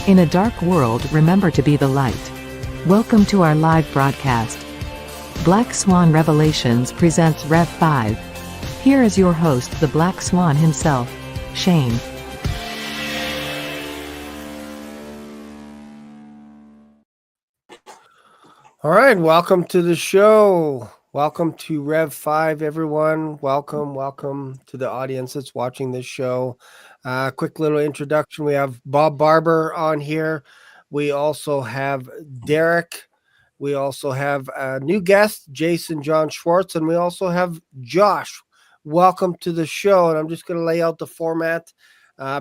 In a dark world, remember to be the light. Welcome to our live broadcast. Black Swan Revelations presents Rev 5. Here is your host, the Black Swan himself, Shane. All right, welcome to the show. Welcome to Rev 5, everyone. Welcome to the audience that's watching this show. Quick little introduction. We have Bob Barber on here. We also have Derek. We also have a new guest, Jason John Schwartz, and we also have Josh. Welcome to the show. And I'm just going to lay out the format.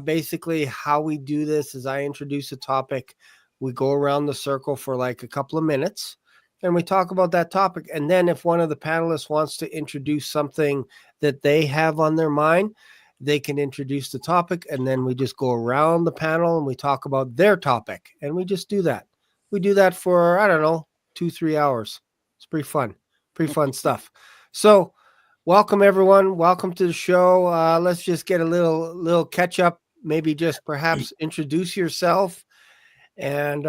Basically, how we do this is I introduce a topic. We go around the circle for like a couple of minutes. And we talk about that topic. And then if one of the panelists wants to introduce something that they have on their mind, they can introduce the topic. And then we just go around the panel and we talk about their topic. And we just do that. We do that for, I don't know, 2-3 hours. It's pretty fun stuff. So welcome, everyone. Welcome to the show. Let's just get a little catch up. Maybe just perhaps introduce yourself and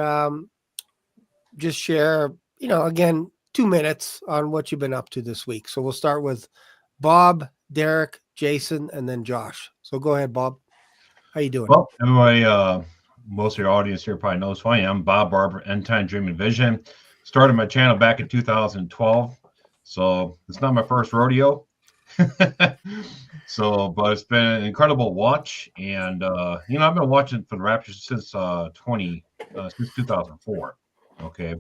just share, again, 2 minutes on what you've been up to this week. So we'll start with Bob, Derek, Jason, and then Josh. So go ahead, Bob. How you doing? Well, everybody, most of your audience here probably knows who I am. Bob Barber, End Time Dream and Vision. Started my channel back in 2012. So it's not my first rodeo. But it's been an incredible watch. And, I've been watching for the Rapture since 2004. Okay.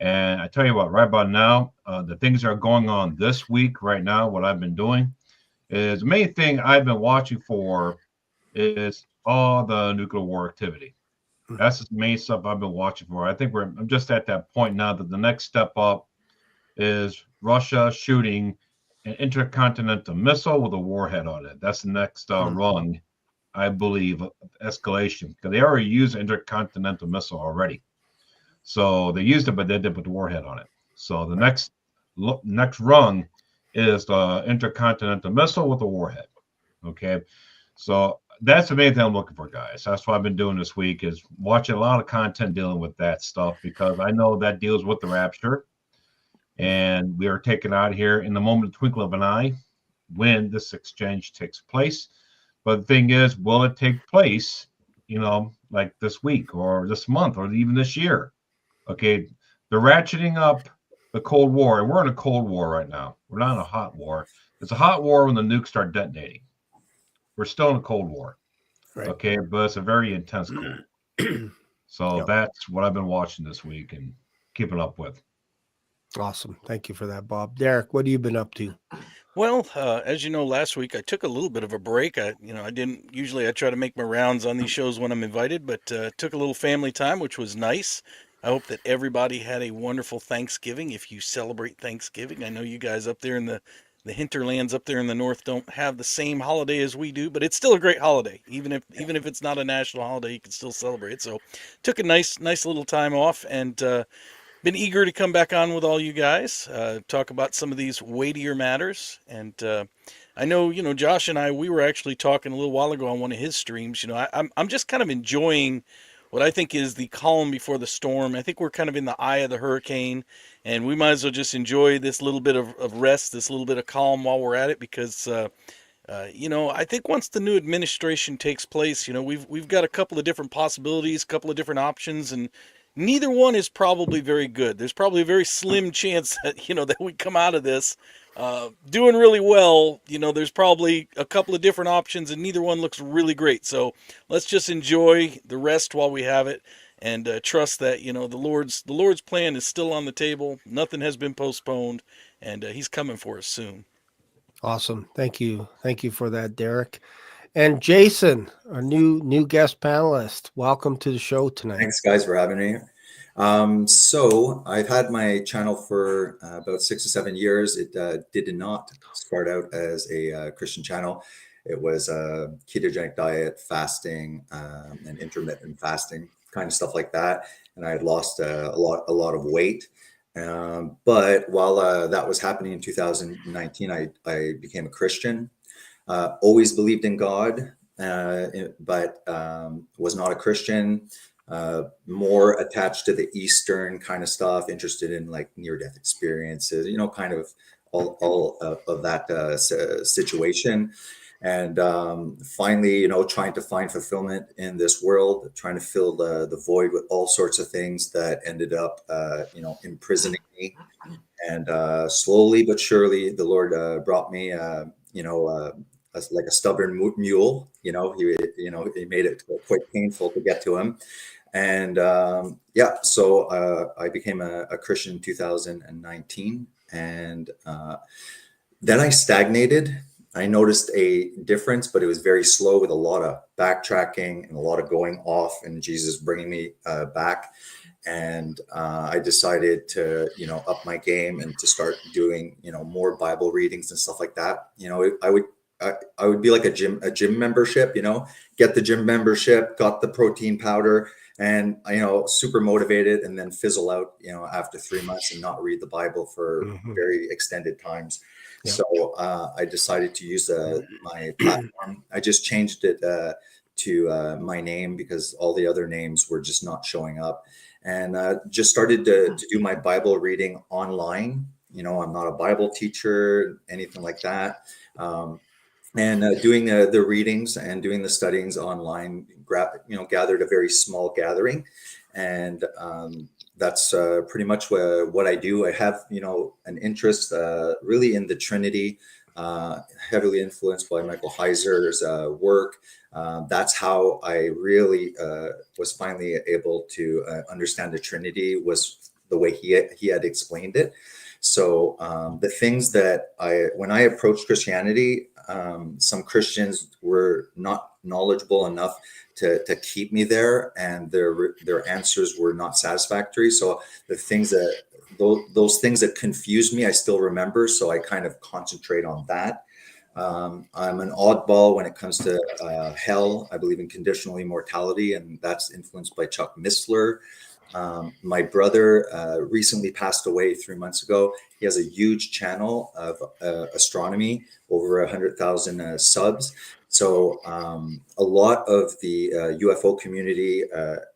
And I tell you what, right about now, the things that are going on this week, right now, what I've been doing is the main thing I've been watching for is all the nuclear war activity. That's the main stuff I've been watching for. I think I'm just at that point now that the next step up is Russia shooting an intercontinental missile with a warhead on it. That's the next rung, I believe, of escalation, because they already used an intercontinental missile already. So they used it, but they did put the warhead on it. So the next rung is the intercontinental missile with a warhead. Okay, so that's the main thing I'm looking for, guys. That's what I've been doing this week, is watching a lot of content dealing with that stuff, because I know that deals with the rapture, and we are taken out here in the moment of the twinkle of an eye when this exchange takes place. But the thing is, will it take place, like this week or this month or even this year? Okay, they're ratcheting up the Cold War, and we're in a Cold War right now. We're not in a hot war. It's a hot war when the nukes start detonating. We're still in a Cold War, right? Okay, but it's a very intense Cold War. So That's what I've been watching this week and keeping up with. Awesome. Thank you for that, Bob. Derek, what have you been up to? Well, as you know, last week I took a little bit of a break. I try to make my rounds on these shows when I'm invited, but took a little family time, which was nice. I hope that everybody had a wonderful Thanksgiving. If you celebrate Thanksgiving, I know you guys up there in the hinterlands up there in the north don't have the same holiday as we do, but it's still a great holiday. Even if it's not a national holiday, you can still celebrate. So took a nice little time off, and been eager to come back on with all you guys, talk about some of these weightier matters. And I know, Josh and I, we were actually talking a little while ago on one of his streams. I'm just kind of enjoying what I think is the calm before the storm. I think we're kind of in the eye of the hurricane, and we might as well just enjoy this little bit of rest, this little bit of calm while we're at it, because I think once the new administration takes place, we've got a couple of different possibilities, a couple of different options, and neither one is probably very good. There's probably a very slim chance that, that we come out of this doing really well. There's probably a couple of different options, and neither one looks really great. So let's just enjoy the rest while we have it, and trust that, the Lord's plan is still on the table. Nothing has been postponed, and He's coming for us soon. Awesome. Thank you for that, Derek. And Jason, our new guest panelist, welcome to the show tonight. Thanks, guys, for having me. So I've had my channel for about 6 or 7 years. It did not start out as a Christian channel. It was a ketogenic diet, fasting, and intermittent fasting, kind of stuff like that. And I had lost a lot of weight. But while that was happening in 2019, I became a Christian. Always believed in God, but was not a Christian. more attached to the Eastern kind of stuff, interested in like near-death experiences, kind of all of that situation. And finally, trying to find fulfillment in this world, trying to fill the void with all sorts of things that ended up, imprisoning me. And slowly but surely, the Lord brought me, like a stubborn mule. He made it quite painful to get to him. And so I became a Christian in 2019, and then I stagnated. I noticed a difference, but it was very slow, with a lot of backtracking and a lot of going off, and Jesus bringing me back. And I decided to, up my game and to start doing, more Bible readings and stuff like that. I would be like a gym membership, get the gym membership, got the protein powder, and super motivated, and then fizzle out, after 3 months, and not read the Bible for very extended times. Yeah. So I decided to use my platform. I just changed it to my name, because all the other names were just not showing up, and just started to do my Bible reading online. I'm not a Bible teacher, anything like that. And doing the readings and doing the studyings online, gathered a very small gathering. And that's pretty much what I do. I have, an interest really in the Trinity, heavily influenced by Michael Heiser's work. That's how I really was finally able to understand the Trinity, was the way he had explained it. So the things that when I approached Christianity, some Christians were not knowledgeable enough to keep me there, and their answers were not satisfactory. So the things that those things that confused me, I still remember. So I kind of concentrate on that. I'm an oddball when it comes to hell. I believe in conditional immortality, and that's influenced by Chuck Missler. My brother recently passed away 3 months ago. He has a huge channel of astronomy, over 100,000 subs. So a lot of the UFO community,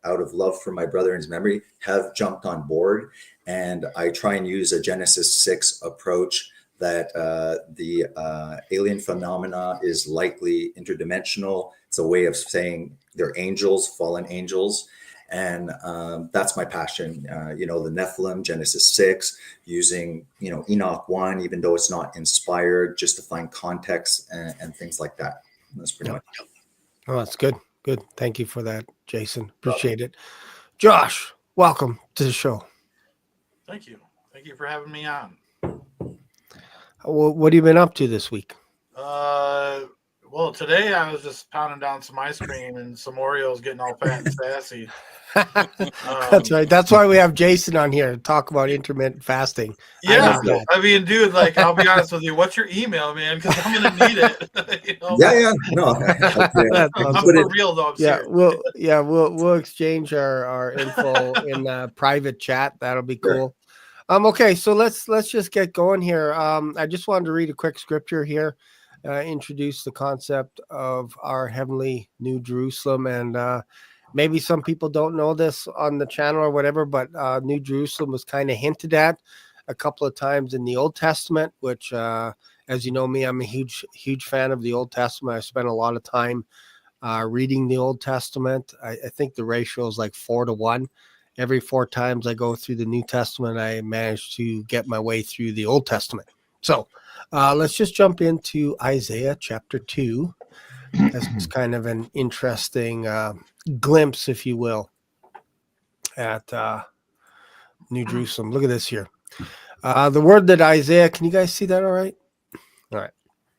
out of love for my brother and his memory, have jumped on board. And I try and use a Genesis 6 approach, that the alien phenomena is likely interdimensional. It's a way of saying they're angels, fallen angels. And that's my passion, the Nephilim, Genesis 6, using, Enoch 1, even though it's not inspired, just to find context and things like that. That's pretty much it. Oh, that's good. Good. Thank you for that, Jason. Appreciate it. Josh, welcome to the show. Thank you. Thank you for having me on. What have you been up to this week? Well, today I was just pounding down some ice cream and some Oreos, getting all fat and sassy. That's right. That's why we have Jason on here to talk about intermittent fasting. Yeah. I mean, dude, like, I'll be honest with you. What's your email, man? Because I'm going to need it. Yeah. No. I'm for real, though. I'm we'll exchange our info in private chat. That'll be cool. Sure. Okay, so let's just get going here. I just wanted to read a quick scripture here. Introduce the concept of our heavenly New Jerusalem, and maybe some people don't know this on the channel or whatever, but New Jerusalem was kind of hinted at a couple of times in the Old Testament, which, as you know me, I'm a huge fan of the Old Testament. I spent a lot of time reading the Old Testament. I think the ratio is like 4-1. Every 4 times I go through the New Testament, I manage to get my way through the Old Testament. So let's just jump into Isaiah chapter 2. This is kind of an interesting glimpse, if you will, at New Jerusalem. Look at this here. The word that Isaiah, can you guys see that all right? All right.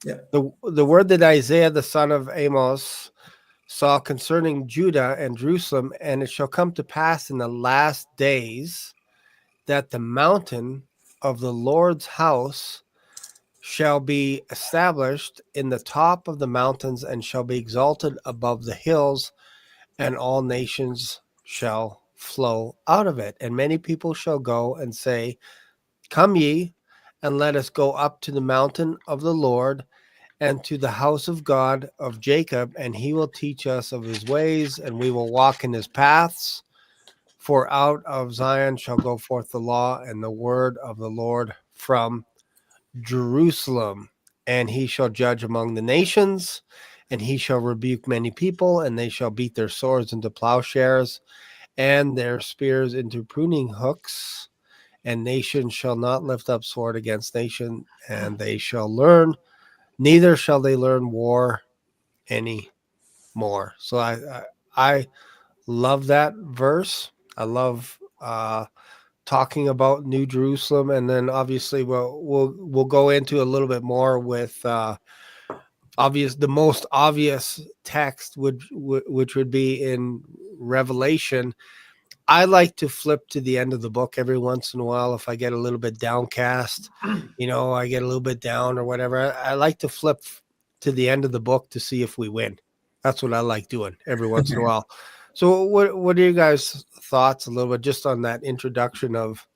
Yeah. The word that Isaiah, the son of Amos, saw concerning Judah and Jerusalem, and it shall come to pass in the last days that the mountain of the Lord's house shall be established in the top of the mountains, and shall be exalted above the hills, and all nations shall flow out of it. And many people shall go and say, Come ye, and let us go up to the mountain of the Lord, and to the house of God of Jacob, and he will teach us of his ways, and we will walk in his paths. For out of Zion shall go forth the law and the word of the Lord from Jerusalem. And he shall judge among the nations, and he shall rebuke many people, and they shall beat their swords into plowshares and their spears into pruning hooks. And nation shall not lift up sword against nation, and they shall learn, neither shall they learn war any more. So I love that verse. I love talking about New Jerusalem, and then obviously we'll go into a little bit more with the most obvious text which would be in Revelation. I like to flip to the end of the book every once in a while if I get a little bit downcast, I get a little bit down or whatever. I like to flip to the end of the book to see if we win. That's what I like doing every once in a while. So what are you guys' thoughts a little bit just on that introduction of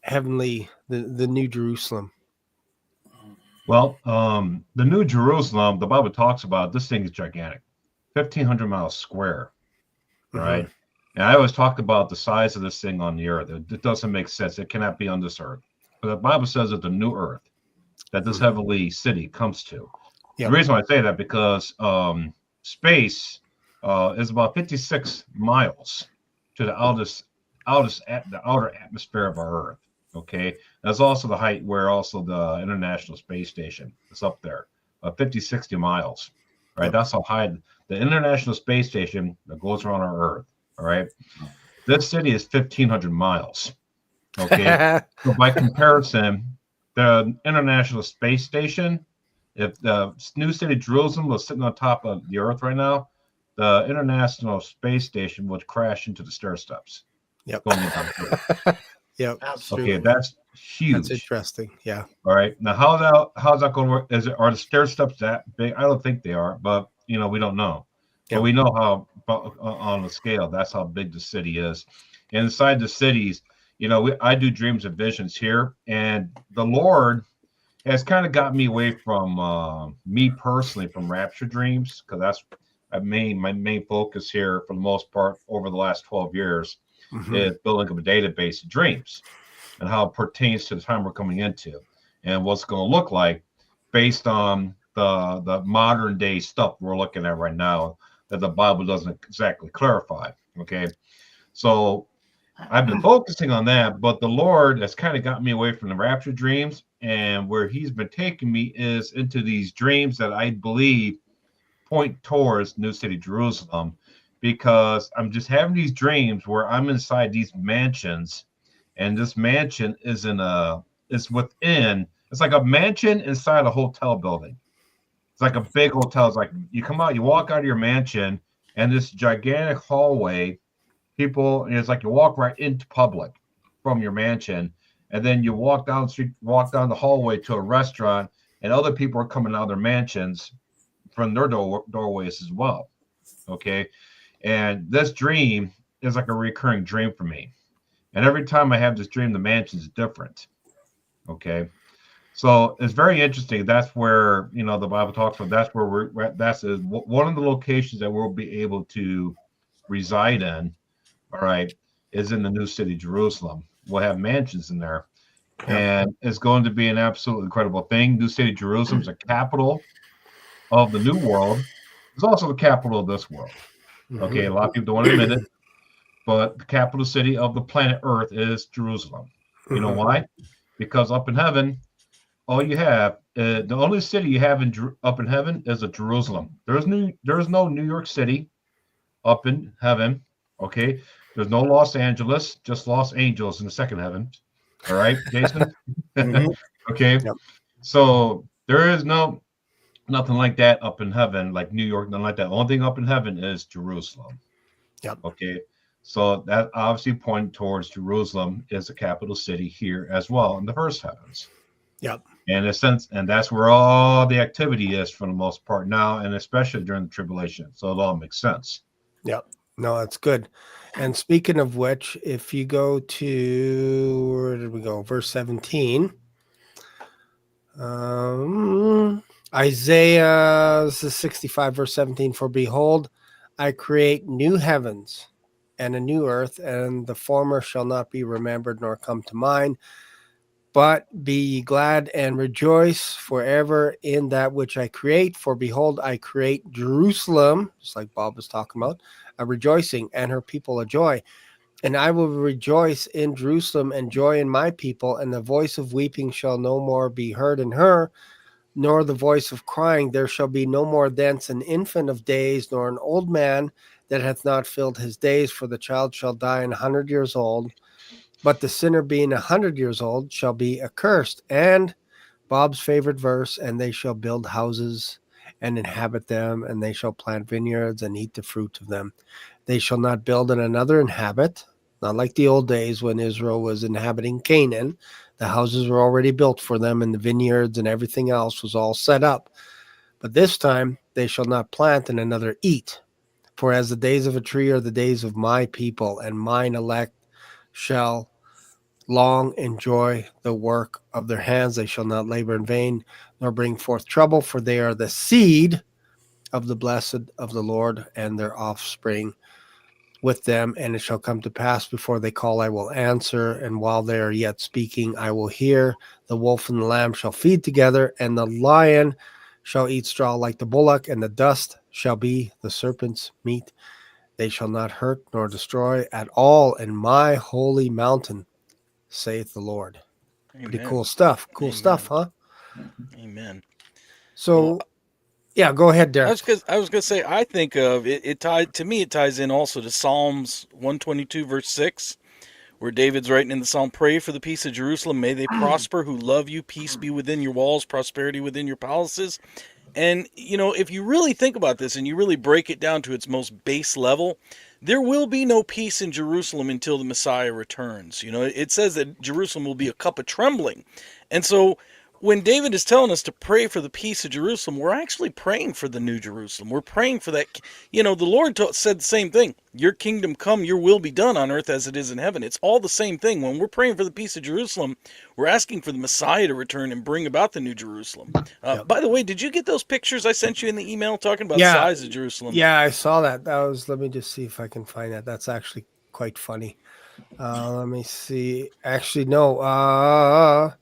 the New Jerusalem? Well, the New Jerusalem, the Bible talks about this thing is gigantic, 1,500 miles square, right? Mhm. And I always talked about the size of this thing on the earth. It doesn't make sense. It cannot be on this earth. But the Bible says that the new earth, that this heavenly city comes to. Yep. The reason why I say that because space is about 56 miles to the outer atmosphere of our Earth. Okay, that's also the height where also the International Space Station is up there, 50, 60 miles. Right, Yep. that's how high the International Space Station that goes around our Earth. All right, this city is 1,500 miles. Okay, so by comparison, the International Space Station, if the new city Jerusalem was sitting on top of the Earth right now, the International Space Station would crash into the stair steps. Yep. Going about Earth. Yep. Absolutely. Okay, that's huge. That's interesting. Yeah. All right. Now, how's that going to work? Are the stair steps that big? I don't think they are, but we don't know. Yep. But we know how on the scale. That's how big the city is. And inside the cities, I do dreams and visions here, and the Lord has kind of got me away from me personally from rapture dreams, because that's my main focus here for the most part over the last 12 years is building up a database of dreams and how it pertains to the time we're coming into and what's going to look like based on the modern day stuff we're looking at right now that the Bible doesn't exactly clarify. Okay, so I've been focusing on that, but the Lord has kind of got me away from the rapture dreams, and where he's been taking me is into these dreams that I believe point towards New City Jerusalem, because I'm just having these dreams where I'm inside these mansions, and this mansion is it's like a mansion inside a hotel building. It's like a big hotel. It's like you come out, you walk out of your mansion, and this gigantic hallway, it's like you walk right into public from your mansion, and then you walk down the street, walk down the hallway to a restaurant, and other people are coming out of their mansions from their doorways as well. Okay, and this dream is like a recurring dream for me, and every time I have this dream, the mansion is different. Okay, so it's very interesting. That's where the Bible talks about. That's where that's one of the locations that we'll be able to reside in. All right, is in the new city Jerusalem. We'll have mansions in there, and it's going to be an absolutely incredible thing. New city Jerusalem is a capital of the new world. It's also the capital of this world. Okay, a lot of people don't want to admit it, but the capital city of the planet Earth is Jerusalem. You know why? Because up in heaven, all you have, the only city you have up in heaven is a Jerusalem. There's no New York City up in heaven. Okay, there's no Los Angeles, just Los Angeles in the second heaven. All right, Jason. Okay, Yep. So there is nothing like that up in heaven, like New York, nothing like that. The only thing up in heaven is Jerusalem. Yep. Okay, so that obviously pointing towards Jerusalem is the capital city here as well in the first heavens. Yep. And in a sense, and that's where all the activity is for the most part now, and especially during the tribulation. So it all makes sense. Yep. No, that's good. And speaking of which, if you go to, where did we go? Verse 17. Isaiah 65, verse 17. For behold, I create new heavens and a new earth, and the former shall not be remembered nor come to mind. But be ye glad and rejoice forever in that which I create. For behold, I create Jerusalem, just like Bob was talking about, a rejoicing, and her people a joy. And I will rejoice in Jerusalem and joy in my people, and the voice of weeping shall no more be heard in her, nor the voice of crying. There shall be no more thence an infant of days, nor an old man that hath not filled his days, for the child shall die 100 years old. But the sinner being 100 years old shall be accursed. And Bob's favorite verse, and they shall build houses and inhabit them, and they shall plant vineyards and eat the fruit of them. They shall not build and another inhabit, not like the old days when Israel was inhabiting Canaan. The houses were already built for them, and the vineyards and everything else was all set up. But this time they shall not plant and another eat. For as the days of a tree are the days of my people, and mine elect shall long enjoy the work of their hands. They shall not labor in vain, nor bring forth trouble, for they are the seed of the blessed of the Lord, and their offspring with them. And it shall come to pass, before they call, I will answer, and while they are yet speaking, I will hear. The wolf and the lamb shall feed together, and the lion shall eat straw like the bullock, and the dust shall be the serpent's meat. They shall not hurt nor destroy at all in my holy mountain, saith the Lord. Amen. Pretty cool stuff. Cool Amen. stuff, huh? Amen. So, Well, yeah, go ahead, I Derek. was gonna say, I think of it. It ties in also to Psalms 122 verse 6, where David's writing in the psalm, "Pray for the peace of Jerusalem. May they prosper who love you. Peace be within your walls, prosperity within your palaces." And, if you really think about this and you really break it down to its most base level, there will be no peace in Jerusalem until the Messiah returns. It says that Jerusalem will be a cup of trembling. And so when David is telling us to pray for the peace of Jerusalem, we're actually praying for the new Jerusalem. We're praying for that. The Lord said the same thing. Your kingdom come, your will be done on earth as it is in heaven. It's all the same thing. When we're praying for the peace of Jerusalem, we're asking for the Messiah to return and bring about the new Jerusalem. Yep. By the way, did you get those pictures I sent you in the email talking about the Yeah. size of Jerusalem? Yeah, I saw that. Let me just see if I can find that. That's actually quite funny. Let me see. Actually, no.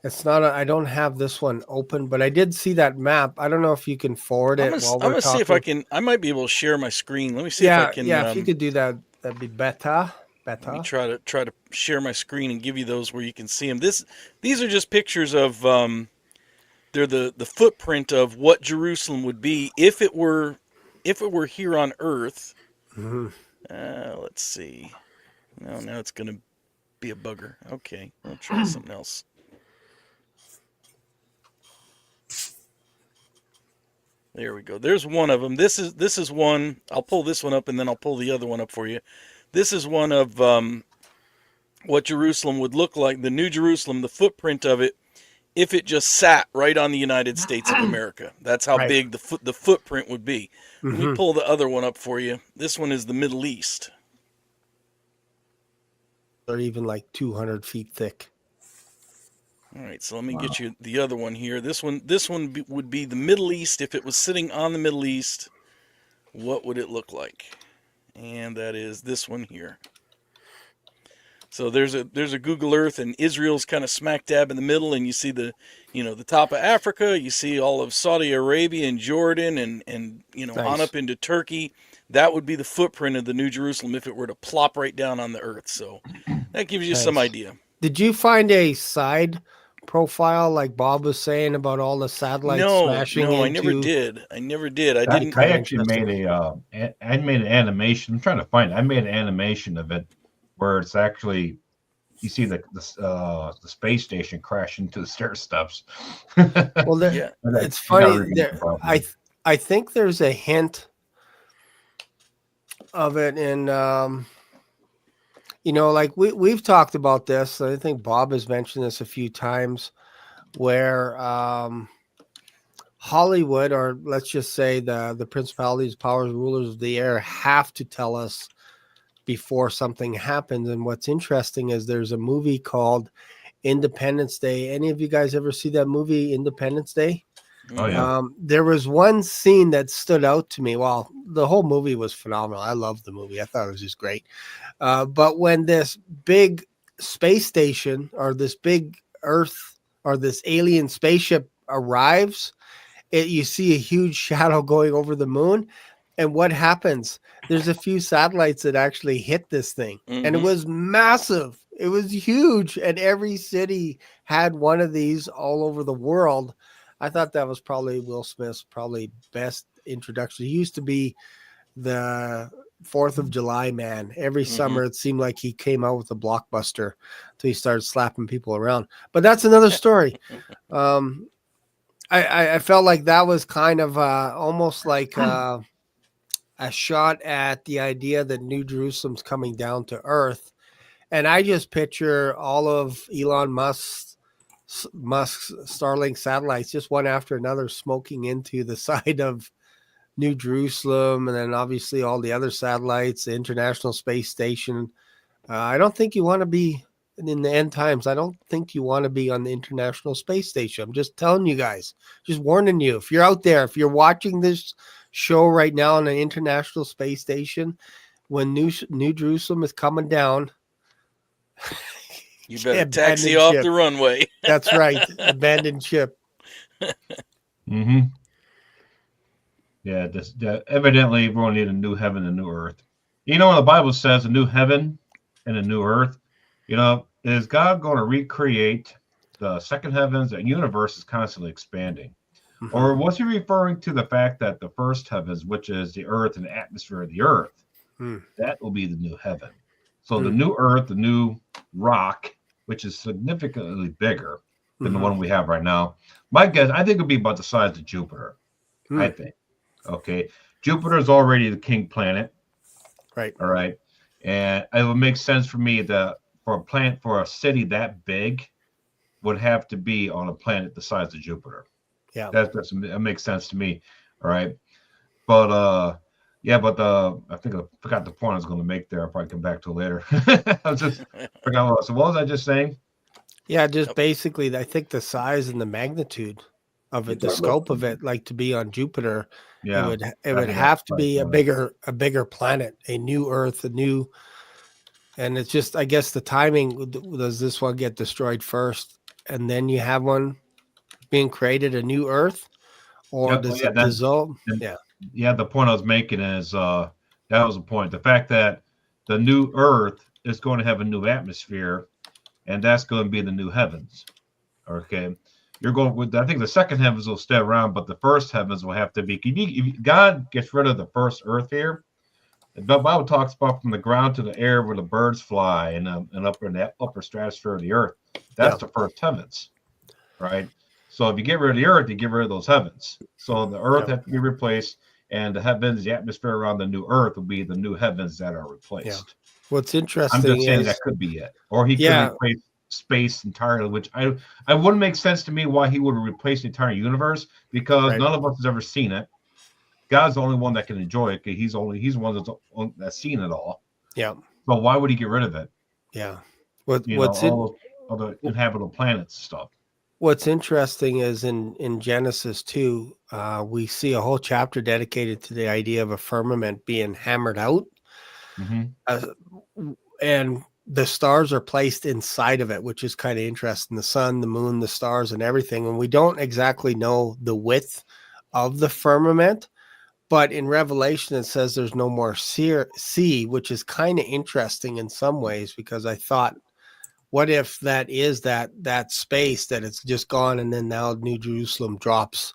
It's not. I don't have this one open, but I did see that map. I don't know if you can forward it while I'm we're gonna see if talking. I can. I might be able to share my screen. Let me see if Yeah, I can. yeah. If you could do that, that'd be better. Let me try to share my screen and give you those where you can see them. These are just pictures of. They're the footprint of what Jerusalem would be if it were here on Earth. Mm-hmm. Let's see. No, now it's gonna be a bugger. Okay, I'll try something else. There we go. There's one of them. This is one. I'll pull this one up and then I'll pull the other one up for you. This is one of what Jerusalem would look like, the New Jerusalem, the footprint of it, if it just sat right on the United States of America. That's how big the footprint would be. Mm-hmm. Let me pull the other one up for you. This one is the Middle East. They're even like 200 feet thick. All right, so let me get you the other one here. This one would be the Middle East. If it was sitting on the Middle East, what would it look like? And that is this one here. So there's a Google Earth, and Israel's kind of smack dab in the middle, and you see the top of Africa. You see all of Saudi Arabia and Jordan, and Nice. On up into Turkey. That would be the footprint of the New Jerusalem if it were to plop right down on the earth. So that gives you some idea. Did you find a side profile like Bob was saying about all the satellites smashing into? I never did. I didn't. I actually made I made an animation. I'm trying to find it. I made an animation of it where it's actually you see the space station crash into the stair steps. Well, it's funny. I think there's a hint of it in like we've talked about this. I think Bob has mentioned this a few times, where Hollywood, or let's just say the principalities, powers, rulers of the air, have to tell us before something happens. And what's interesting is there's a movie called Independence Day. Any of you guys ever see that movie, Independence Day? Oh, yeah. There was one scene that stood out to me. Well, the whole movie was phenomenal. I loved the movie. I thought it was just great. But when this big space station or this big Earth or this alien spaceship arrives, you see a huge shadow going over the moon. And what happens? There's a few satellites that actually hit this thing. And it was massive. It was huge. And every city had one of these all over the world. I thought that was probably Will Smith's probably best introduction. He used to be the 4th of July man. Every summer it seemed like he came out with a blockbuster until he started slapping people around. But that's another story. I felt like that was kind of almost like a shot at the idea that New Jerusalem's coming down to earth. And I just picture all of Elon Musk's Starlink satellites, just one after another, smoking into the side of New Jerusalem, and then obviously all the other satellites, the International Space Station. I don't think you want to be in the end times. I don't think you want to be on the International Space Station. I'm just telling you guys, just warning you. If you're out there, if you're watching this show right now on the International Space Station, when New Jerusalem is coming down, you better taxi off the runway. That's right. Abandoned ship. Yeah, evidently we're going to need a new heaven and a new earth. You know, when the Bible says a new heaven and a new earth, you know, is God going to recreate the second heavens? The universe is constantly expanding. Or was he referring to the fact that the first heavens, which is the earth and the atmosphere of the earth, that will be the new heaven? So the new earth, the new rock, which is significantly bigger than the one we have right now. My guess, I think it'll be about the size of Jupiter. I think. Okay. Jupiter is already the king planet. Right. All right. And it would make sense for me that for a city that big would have to be on a planet the size of Jupiter. Yeah. That makes sense to me. All right. But I think I forgot the point I was going to make there. I'll probably come back to it later. I just forgot. So what was I just saying? Yeah, just basically, I think the size and the magnitude of it, the scope of it, like to be on Jupiter, it would have to be a bigger planet, a new Earth, and it's just, I guess the timing, does this one get destroyed first and then you have one being created, a new Earth, or does it dissolve? Yeah, the point I was making is that was the point. The fact that the new Earth is going to have a new atmosphere, and that's going to be the new heavens. Okay, you're going with. I think the second heavens will stay around, but the first heavens will have to be. If God gets rid of the first Earth here, the Bible talks about from the ground to the air where the birds fly, and up in the upper stratosphere of the Earth. That's the first heavens, right? So if you get rid of the Earth, you get rid of those heavens. So the Earth has to be replaced. And the heavens, the atmosphere around the new Earth will be the new heavens that are replaced. Yeah. What's interesting I'm just saying that could be it. Or he could replace space entirely, which I wouldn't make sense to me why he would replace the entire universe, because none of us has ever seen it. God's the only one that can enjoy it, because he's the one that's seen it all. Yeah. So why would he get rid of it? Yeah. All the inhabitable planets stuff. What's interesting is in Genesis 2, we see a whole chapter dedicated to the idea of a firmament being hammered out. And the stars are placed inside of it, which is kind of interesting. The sun, the moon, the stars, and everything. And we don't exactly know the width of the firmament, but in Revelation, it says there's no more sea, which is kind of interesting in some ways, because I thought, what if that is that space that it's just gone, and then now New Jerusalem drops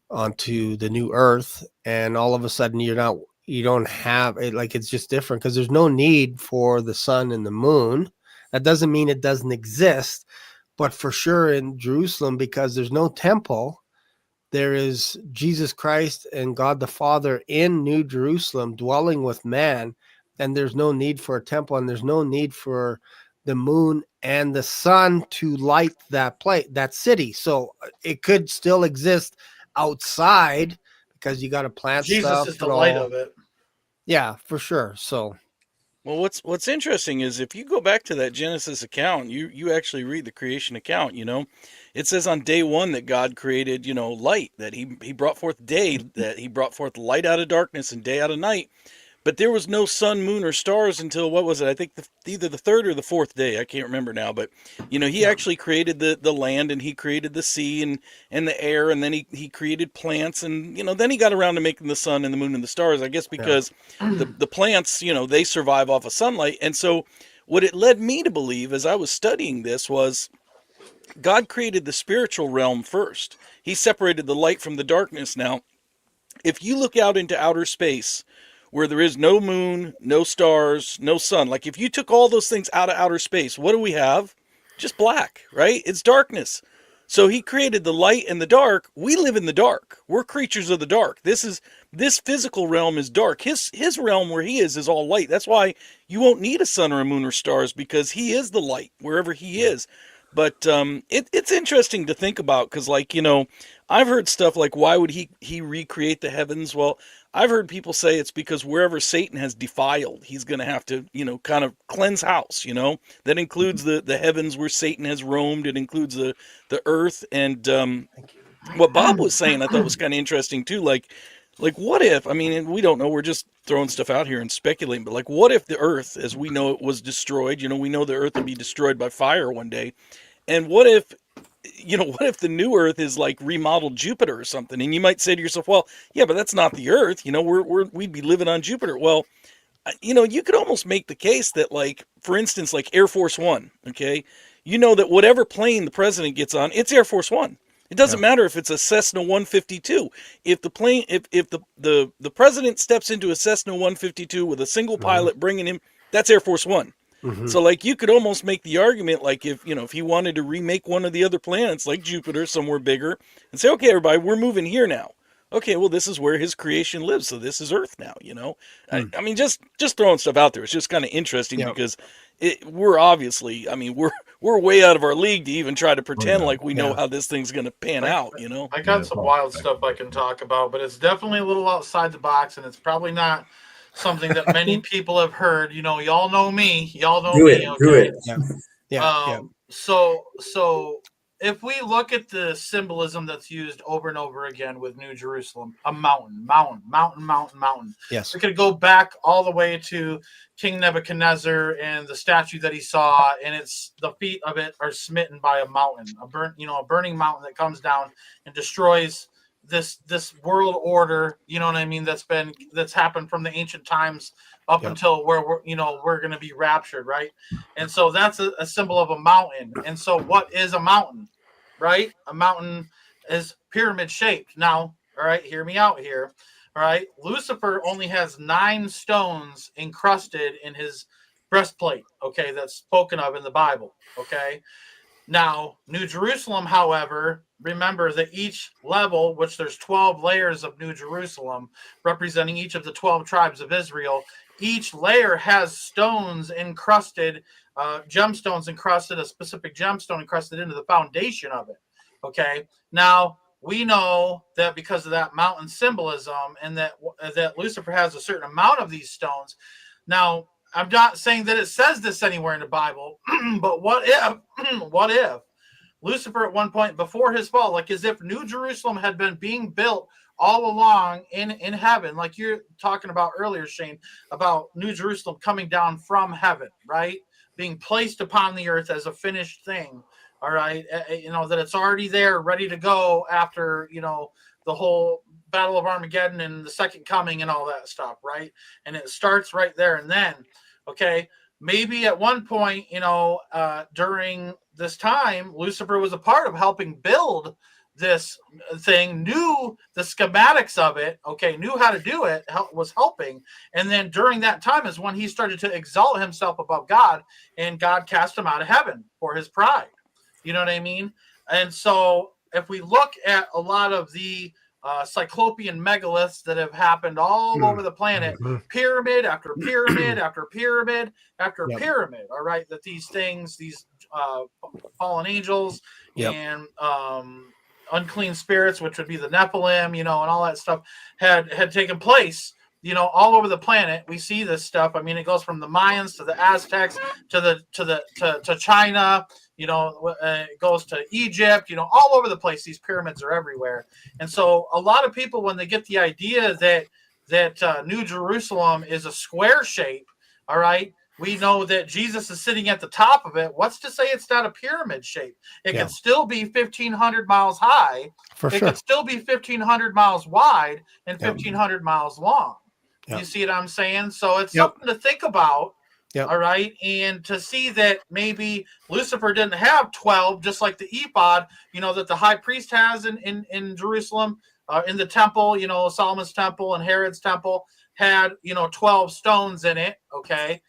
onto the new Earth, and all of a sudden you don't have it, like it's just different because there's no need for the sun and the moon. That doesn't mean it doesn't exist, but for sure in Jerusalem, because there's no temple, there is Jesus Christ and God the Father in New Jerusalem dwelling with man, and there's no need for a temple, and there's no need for the moon and the sun to light that city. So it could still exist outside, because you got to plant Jesus stuff. Jesus is the light of it. Yeah, for sure. So Well, what's interesting is if you go back to that Genesis account, you actually read the creation account, it says on day one that God created, light, that he brought forth day, that he brought forth light out of darkness and day out of night. But there was no sun, moon, or stars until, what was it? I think either the third or the fourth day. I can't remember now. But, he actually created the land, and he created the sea and the air, and then he created plants. And, then he got around to making the sun and the moon and the stars, I guess, because the plants, they survive off of sunlight. And so what it led me to believe as I was studying this was God created the spiritual realm first. He separated the light from the darkness. Now, if you look out into outer space where there is no moon, no stars, no sun, like if you took all those things out of outer space, what do we have? Just black, right? It's darkness. So he created the light and the dark. We live in the dark. We're creatures of the dark. This physical realm is dark. His realm where he is all light. That's why you won't need a sun or a moon or stars, because he is the light wherever he is. But it's interesting to think about, because, I've heard stuff like, why would he recreate the heavens? Well, I've heard people say it's because wherever Satan has defiled, he's going to have to, kind of cleanse house, That includes the heavens where Satan has roamed. It includes the earth. And what Bob was saying, I thought was kind of interesting too. Like what if, and we don't know, we're just throwing stuff out here and speculating, but what if the earth, as we know it, was destroyed? We know the earth would be destroyed by fire one day. And what if the new earth is like remodeled Jupiter or something? And you might say to yourself, well, yeah, but that's not the earth. We'd be living on Jupiter. Well, you could almost make the case that, for instance, Air Force One, okay? That whatever plane the president gets on, it's Air Force One. It doesn't matter if it's a Cessna 152. If the plane, if the president steps into a Cessna 152 with a single pilot bringing him, that's Air Force One. Mm-hmm. So you could almost make the argument, if he wanted to remake one of the other planets like Jupiter, somewhere bigger, and say, okay, everybody, we're moving here now. Okay, well, this is where his creation lives, so this is Earth now. Just throwing stuff out there. It's just kind of interesting because we're obviously, we're way out of our league to even try to pretend like we know how this thing's going to pan out. I got some wild stuff I can talk about, but it's definitely a little outside the box, and it's probably not something that many people have heard. Y'all know me. Y'all know me. Okay? Do it. So if we look at the symbolism that's used over and over again with New Jerusalem, a mountain. Yes. We could go back all the way to King Nebuchadnezzar and the statue that he saw, and it's the feet of it are smitten by a mountain, a burning mountain that comes down and destroys this world order, that's happened from the ancient times up until where we're going to be raptured, right? And so that's a symbol of a mountain. And so what is a mountain, right? A mountain is pyramid shaped. Now, all right, hear me out here. All right, Lucifer only has 9 stones encrusted in his breastplate, okay, that's spoken of in the Bible, okay? Now, New Jerusalem, however, remember that each level, which there's 12 layers of New Jerusalem, representing each of the 12 tribes of Israel, each layer has stones encrusted, gemstones encrusted, a specific gemstone encrusted into the foundation of it. Okay. Now, we know that because of that mountain symbolism and that Lucifer has a certain amount of these stones. Now, I'm not saying that it says this anywhere in the Bible, but what if Lucifer at one point before his fall, as if New Jerusalem had been being built all along in heaven, like you're talking about earlier, Shane, about New Jerusalem coming down from heaven, right? Being placed upon the earth as a finished thing, all right? That it's already there, ready to go after, the whole Battle of Armageddon and the second coming and all that stuff, right? And it starts right there and then, okay? Maybe at one point, during this time, Lucifer was a part of helping build this thing, knew the schematics of it, okay, knew how to do it, was helping. And then during that time is when he started to exalt himself above God, and God cast him out of heaven for his pride. You know what I mean? And so if we look at a lot of the cyclopean megaliths that have happened all over the planet, pyramid after pyramid after pyramid after pyramid, all right, that these things, these fallen angels and unclean spirits, which would be the Nephilim, and all that stuff had taken place. all over the planet, we see this stuff. I mean, it goes from the Mayans to the Aztecs to China. It goes to Egypt. All over the place. These pyramids are everywhere. And so, a lot of people, when they get the idea that New Jerusalem is a square shape, all right, we know that Jesus is sitting at the top of it. What's to say it's not a pyramid shape? It could still be 1,500 miles high. It could still be 1,500 miles wide and 1,500 miles long. You see what I'm saying? So it's something to think about. All right. And to see that maybe Lucifer didn't have 12, just like the ephod, that the high priest has in Jerusalem, in the temple, Solomon's temple and Herod's temple had, 12 stones in it. Okay.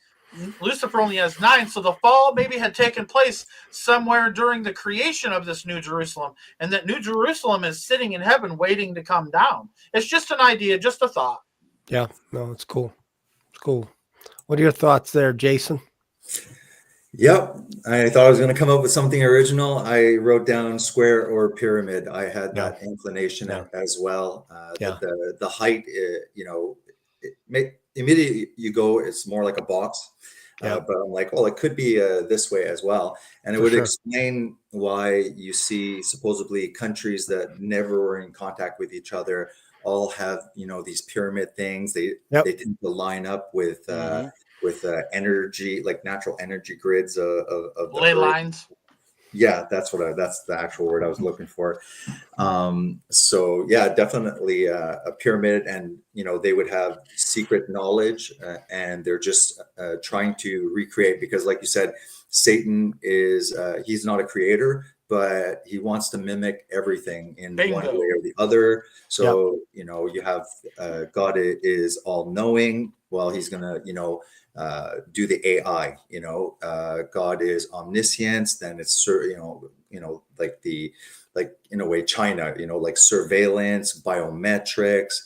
Lucifer only has 9. So the fall maybe had taken place somewhere during the creation of this New Jerusalem, and that New Jerusalem is sitting in heaven waiting to come down. It's just an idea, just a thought. Yeah, no, it's cool. It's cool. What are your thoughts there, Jason? Yep. I thought I was going to come up with something original. I wrote down square or pyramid. I had that inclination as well. The height, immediately you go, it's more like a box. But I'm like, well, it could be this way as well. And it would explain why you see supposedly countries that never were in contact with each other all have, these pyramid things. They tend to line up with energy, like natural energy grids of the ley lines. Yeah, that's the actual word I was looking for. So yeah, definitely a pyramid, and they would have secret knowledge, and they're just trying to recreate, because like you said, Satan is he's not a creator, but he wants to mimic everything in one way or the other. So you have God is all knowing. Well, he's gonna do the AI. God is omniscience. Then it's like in a way China. Like surveillance, biometrics.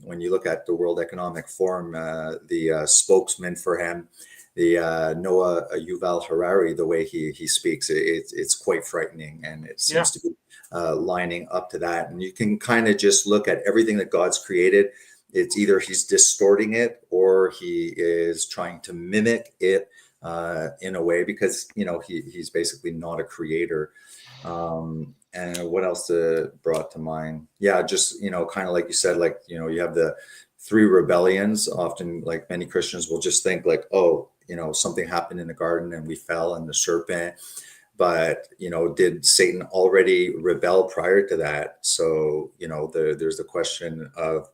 When you look at the World Economic Forum, the spokesman for him, the Noah Yuval Harari, the way he speaks, it's quite frightening, and it seems to be lining up to that. And you can kind of just look at everything that God's created. It's either he's distorting it or he is trying to mimic it in a way, because he's basically not a creator. And what else brought to mind? Yeah, just kind of like you said, like you have the 3 rebellions. Often, like many Christians will just think like, oh, something happened in the garden and we fell, and the serpent. But did Satan already rebel prior to that? So there's the question of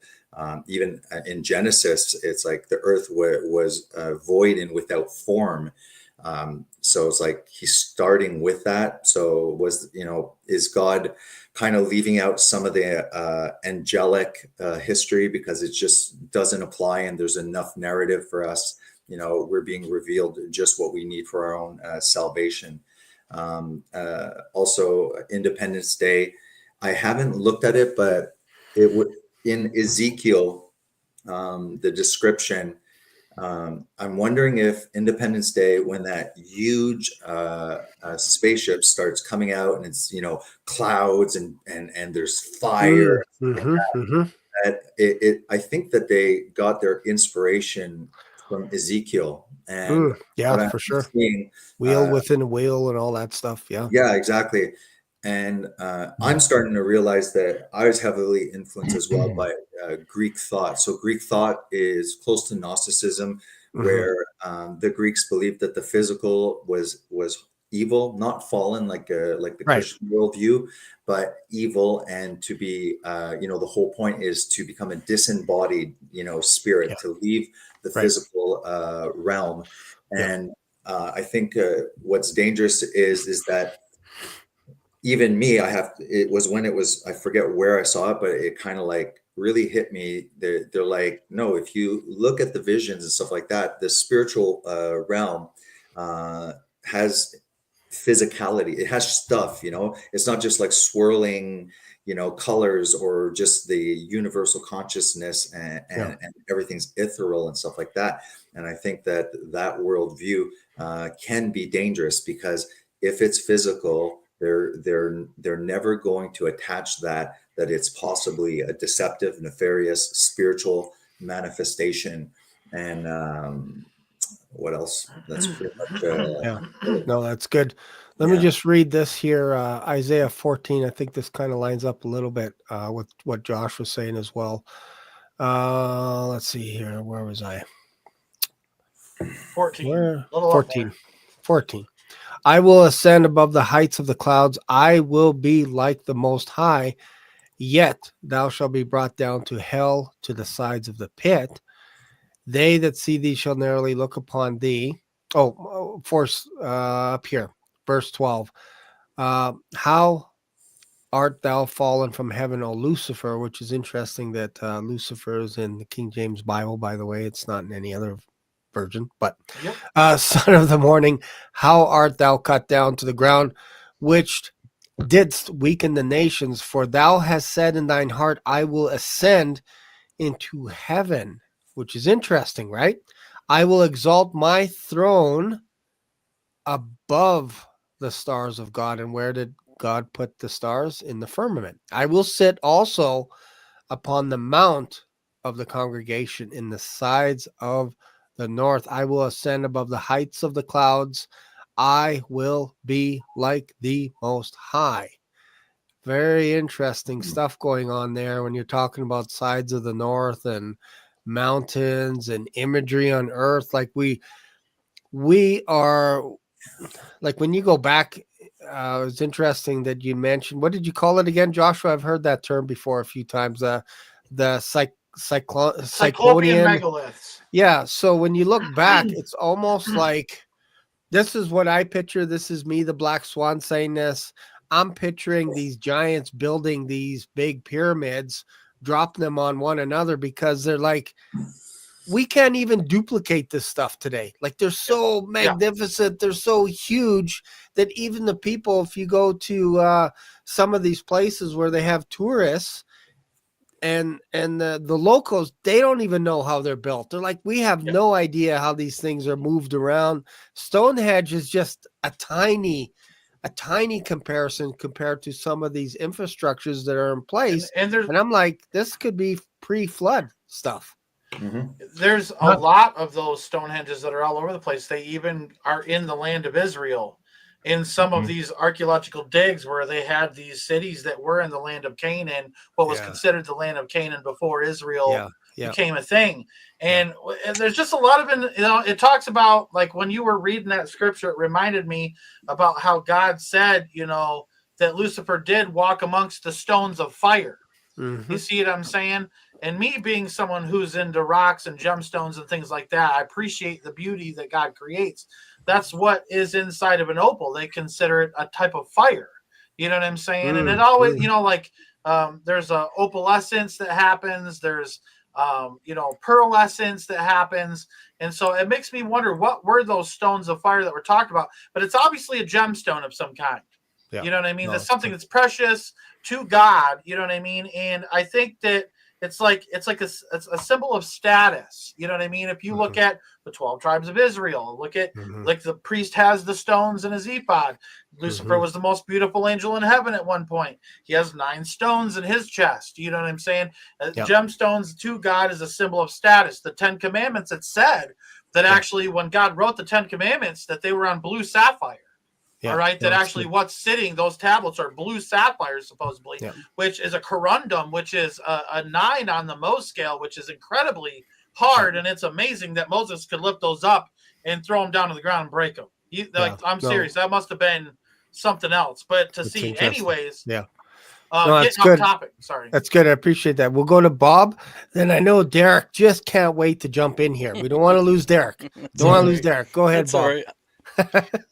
even in Genesis, it's like the earth was void and without form. So it's like he's starting with that. So is God kind of leaving out some of the angelic history because it just doesn't apply, and there's enough narrative for us? We're being revealed just what we need for our own salvation. Also, Independence Day, I haven't looked at it, but it would, in Ezekiel, the description, I'm wondering if Independence Day, when that huge spaceship starts coming out, and it's clouds and there's fire, that I think that they got their inspiration from Ezekiel. And for sure, wheel within a wheel and all that stuff. Yeah, exactly. And I'm starting to realize that I was heavily influenced as well by Greek thought. So Greek thought is close to Gnosticism, where the Greeks believed that the physical was evil, not fallen like the Christian worldview, but evil, and to be the whole point is to become a disembodied spirit, to leave the physical realm. And I think what's dangerous is that even me, it was I forget where I saw it, but it kind of like really hit me. They're like, no, if you look at the visions and stuff like that, the spiritual realm has physicality. It has stuff, it's not just like swirling, colors, or just the universal consciousness and everything's ethereal and stuff like that. And I think that worldview can be dangerous, because if it's physical, they're never going to attach that it's possibly a deceptive, nefarious, spiritual manifestation. And what else? That's pretty much. Yeah, no, that's good. Let me just read this here. Isaiah 14. I think this kind of lines up a little bit with what Josh was saying as well. Let's see here. Where was I? 14. 14. I will ascend above the heights of the clouds. I will be like the Most High. Yet thou shalt be brought down to hell, to the sides of the pit. They that see thee shall narrowly look upon thee. Up here, verse 12. How art thou fallen from heaven, O Lucifer? Which is interesting that Lucifer is in the King James Bible, by the way. It's not in any other version. But son of the morning, how art thou cut down to the ground, which didst weaken the nations? For thou hast said in thine heart, I will ascend into heaven. Which is interesting, right? I will exalt my throne above the stars of God. And where did God put the stars? In the firmament. I will sit also upon the mount of the congregation in the sides of the north. I will ascend above the heights of the clouds. I will be like the Most High. Very interesting stuff going on there when you're talking about sides of the north and mountains and imagery on earth. Like we are, like when you go back, it's interesting that you mentioned, what did you call it again, Joshua? I've heard that term before a few times. The Cyclopean megaliths. Yeah. So when you look back, it's almost like, this is what I picture. This is me, the Black Swan, saying this. I'm picturing these giants building these big pyramids, dropping them on one another, because they're like, we can't even duplicate this stuff today. Like, they're so magnificent. They're so huge that even the people, if you go to some of these places where they have tourists and the locals, they don't even know how they're built. They're like, we have no idea how these things are moved around. Stonehenge is just a tiny comparison compared to some of these infrastructures that are in place. And I'm like, this could be pre-flood stuff. Mm-hmm. There's a lot of those Stonehenges that are all over the place. They even are in the land of Israel in some of these archaeological digs where they had these cities that were in the land of Canaan, what was considered the land of Canaan before Israel became a thing. And there's just a lot of, it talks about, like when you were reading that scripture, it reminded me about how God said, that Lucifer did walk amongst the stones of fire. You see what I'm saying? And me being someone who's into rocks and gemstones and things like that, I appreciate the beauty that God creates. That's what is inside of an opal. They consider it a type of fire. You know what I'm saying? And it always, there's a opalescence that happens. There's, pearlescence that happens. And so it makes me wonder, what were those stones of fire that we're talking about? But it's obviously a gemstone of some kind. Yeah. You know what I mean? That's something that's precious to God. You know what I mean? And I think that it's a symbol of status. You know what I mean? If you look at the 12 tribes of Israel, look at like the priest has the stones in his ephod. Lucifer was the most beautiful angel in heaven at one point. He has 9 stones in his chest. You know what I'm saying? Gemstones to God is a symbol of status. The 10 Commandments, it said that actually when God wrote the 10 Commandments, that they were on blue sapphire. All right, that actually what's sitting, those tablets are blue sapphires, supposedly, which is a corundum, which is a 9 on the Mohs scale, which is incredibly hard. And it's amazing that Moses could lift those up and throw them down to the ground and break them. I'm serious. That must have been something else. But to see, anyways. Yeah. That's good. Topic. Sorry. That's good. I appreciate that. We'll go to Bob. Then I know Derek just can't wait to jump in here. We don't want to lose Derek. Don't want to lose Derek. Go ahead, Bob. Sorry.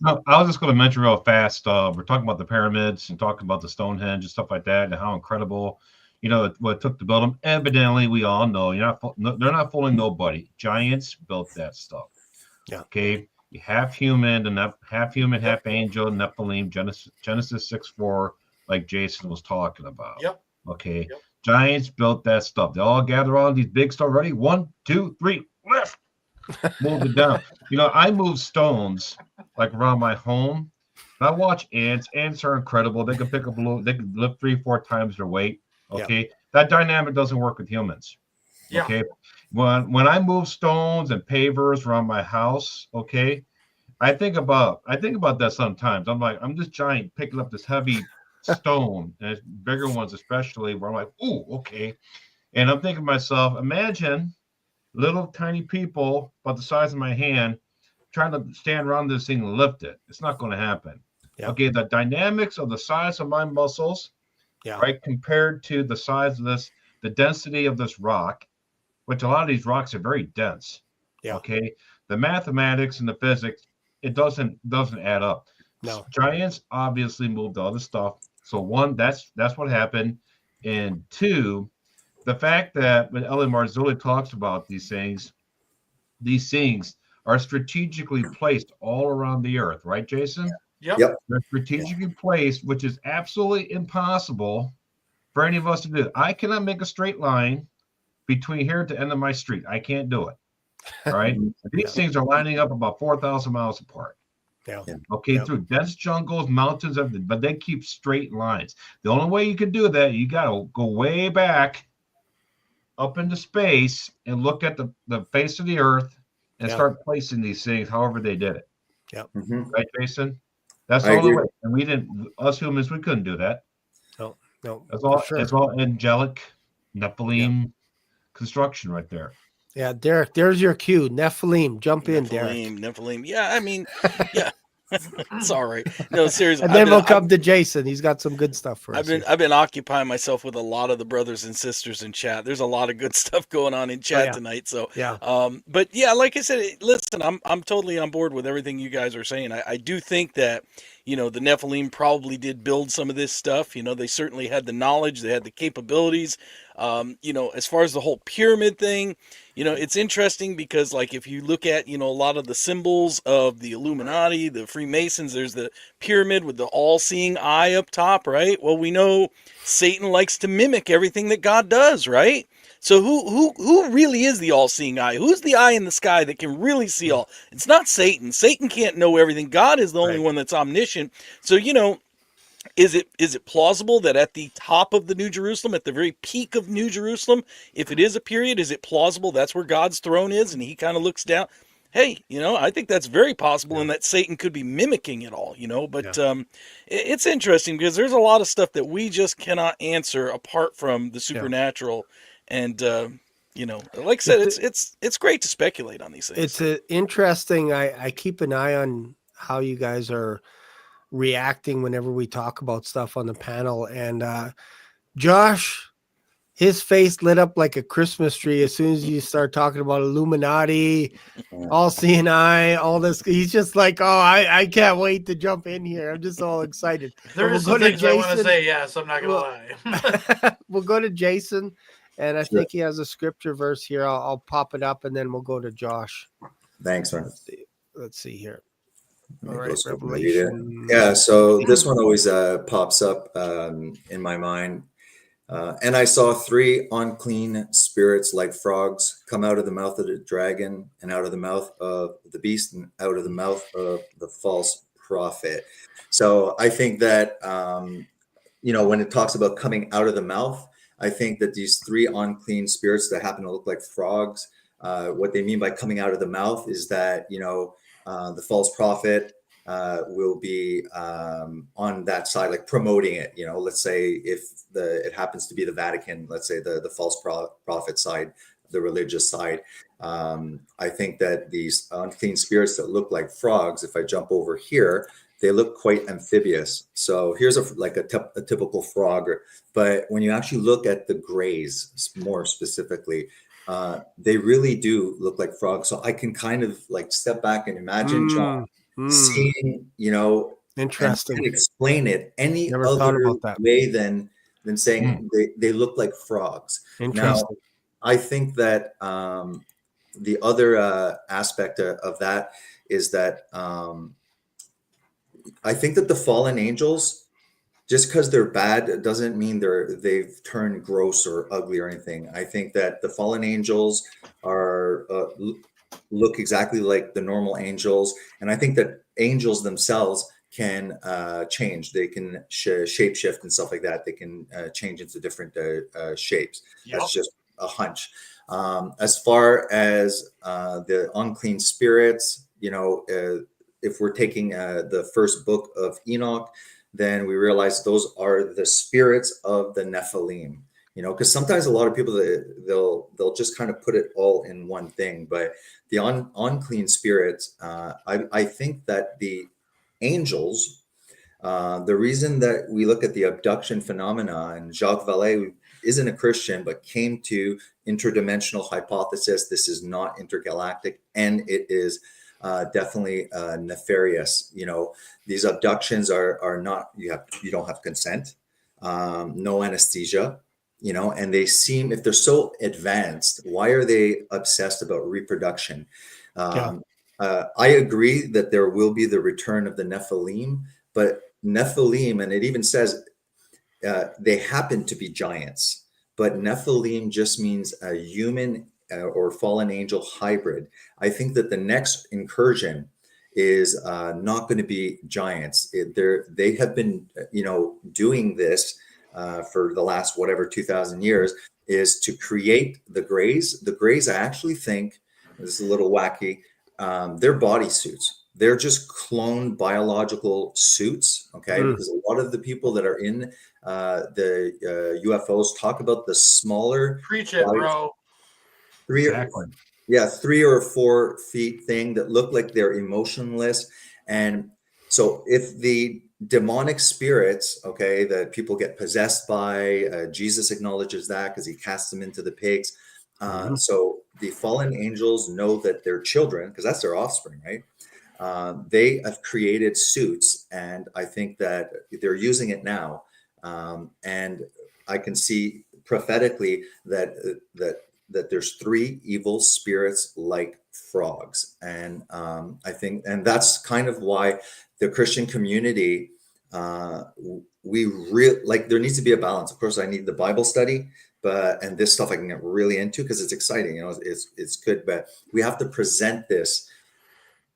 No, I was just going to mention real fast. We're talking about the pyramids and talking about the Stonehenge and stuff like that, and how incredible, what it took to build them. Evidently, we all know they're not fooling nobody. Giants built that stuff. Yeah. Okay. You half human, half angel, Nephilim, Genesis 6:4, like Jason was talking about. Yep. Okay. Yep. Giants built that stuff. They all gather on these big stones. Ready? 1, 2, 3, lift. Move it down. I move stones like around my home. I watch ants. Ants are incredible. They can pick up they can lift 3-4 times their weight. Okay. That dynamic doesn't work with humans. Yeah. Okay. When I move stones and pavers around my house, okay, I think about that sometimes. I'm like, I'm this giant picking up this heavy stone, and bigger ones especially, where I'm like, ooh, okay. And I'm thinking to myself, imagine little tiny people about the size of my hand trying to stand around this thing and lift it. It's not going to happen. Yeah. Okay, the dynamics of the size of my muscles, right, compared to the size of this, the density of this rock, which a lot of these rocks are very dense. Yeah. Okay, the mathematics and the physics, it doesn't add up. No. Giants obviously moved all the stuff. So one, that's what happened, and two, the fact that when Ellen Marzulli talks about these things are strategically placed all around the earth, right, Jason? Yep. They're strategically placed, which is absolutely impossible for any of us to do. I cannot make a straight line between here to the end of my street. I can't do it. All right. These things are lining up about 4,000 miles apart. Yeah. Okay, through dense jungles, mountains, everything, but they keep straight lines. The only way you can do that, you got to go way back up into space and look at the face of the earth and start placing these things however they did it. Yeah. Right, Jason? That's the only way. And us humans, we couldn't do that. No. It's all angelic Nephilim construction right there. Yeah, Derek, there's your cue. Nephilim. Jump in, Derek. Nephilim. Yeah, I mean, yeah. It's all right. No, seriously. And then we'll come to Jason. He's got some good stuff for us. I've been occupying myself with a lot of the brothers and sisters in chat. There's a lot of good stuff going on in chat tonight. So but yeah, like I said, listen, I'm totally on board with everything you guys are saying. I do think that, the Nephilim probably did build some of this stuff. They certainly had the knowledge, they had the capabilities. As far as the whole pyramid thing, it's interesting because, like, if you look at, a lot of the symbols of the Illuminati, the Freemasons, there's the pyramid with the all-seeing eye up top, right? Well, we know Satan likes to mimic everything that God does, right? So who really is the all-seeing eye? Who's the eye in the sky that can really see all? It's not Satan. Satan can't know everything. God is the only one that's omniscient. So, is it plausible that at the top of the New Jerusalem, at the very peak of New Jerusalem, if it is a period, is it plausible that's where God's throne is and he kind of looks down? Hey, I think that's very possible and that Satan could be mimicking it all, but it's interesting because there's a lot of stuff that we just cannot answer apart from the supernatural. And, like I said, it's great to speculate on these things. It's interesting. I keep an eye on how you guys are reacting whenever we talk about stuff on the panel. And Josh, his face lit up like a Christmas tree as soon as you start talking about Illuminati, all-seeing eye, all this. He's just like, oh, I can't wait to jump in here. I'm just all excited. There's some things I want to say, yes, I'm not going to lie. We'll go to Jason. And I think he has a scripture verse here. I'll pop it up, and then we'll go to Josh. Thanks, man. Let's see here. All right, Revelation. Yeah, so this one always pops up in my mind. And I saw 3 unclean spirits like frogs come out of the mouth of the dragon and out of the mouth of the beast and out of the mouth of the false prophet. So I think that, when it talks about coming out of the mouth, I think that these 3 unclean spirits that happen to look like frogs, what they mean by coming out of the mouth is that, the false prophet will be on that side, like promoting it. Let's say if it happens to be the Vatican, let's say the false prophet side, the religious side. I think that these unclean spirits that look like frogs, if I jump over here, they look quite amphibious. So here's a typical frog, but when you actually look at the grays more specifically, they really do look like frogs. So I can kind of like step back and imagine John seeing, interesting, and explain it any other way than saying they look like frogs. Now, I think that the other aspect of that is that I think that the fallen angels, just because they're bad, doesn't mean they've turned gross or ugly or anything. I think that the fallen angels are look exactly like the normal angels, and I think that angels themselves can change. They can shapeshift and stuff like that. They can change into different shapes. That's just a hunch. As far as the unclean spirits, if we're taking the first book of Enoch, then we realize those are the spirits of the Nephilim. Because sometimes a lot of people, they'll just kind of put it all in one thing. But the unclean spirits, I think that the angels, the reason that we look at the abduction phenomena, and Jacques Vallée isn't a Christian, but came to interdimensional hypothesis. This is not intergalactic, and it is definitely nefarious. These abductions are not, you don't have consent, no anesthesia, and they seem, if they're so advanced, why are they obsessed about reproduction? I agree that there will be the return of the Nephilim, but Nephilim, and it even says they happen to be giants, but Nephilim just means a human or fallen angel hybrid. I think that the next incursion is not going to be giants. They have been, doing this for the last 2,000 years, is to create the Greys. The Greys, I actually think, this is a little wacky, they're bodysuits. They're just cloned biological suits, okay? Because a lot of the people that are in the UFOs talk about the smaller... Preach it, bro. 3 or 4 feet thing that look like they're emotionless. And so if the demonic spirits, okay, that people get possessed by, Jesus acknowledges that because he casts them into the pigs. So the fallen angels know that their children, because that's their offspring, right? They have created suits, and I think that they're using it now. And I can see prophetically that there's 3 evil spirits like frogs. And I think, and that's kind of why the Christian community, there needs to be a balance. Of course, I need the Bible study, and this stuff I can get really into because it's exciting, it's good, but we have to present this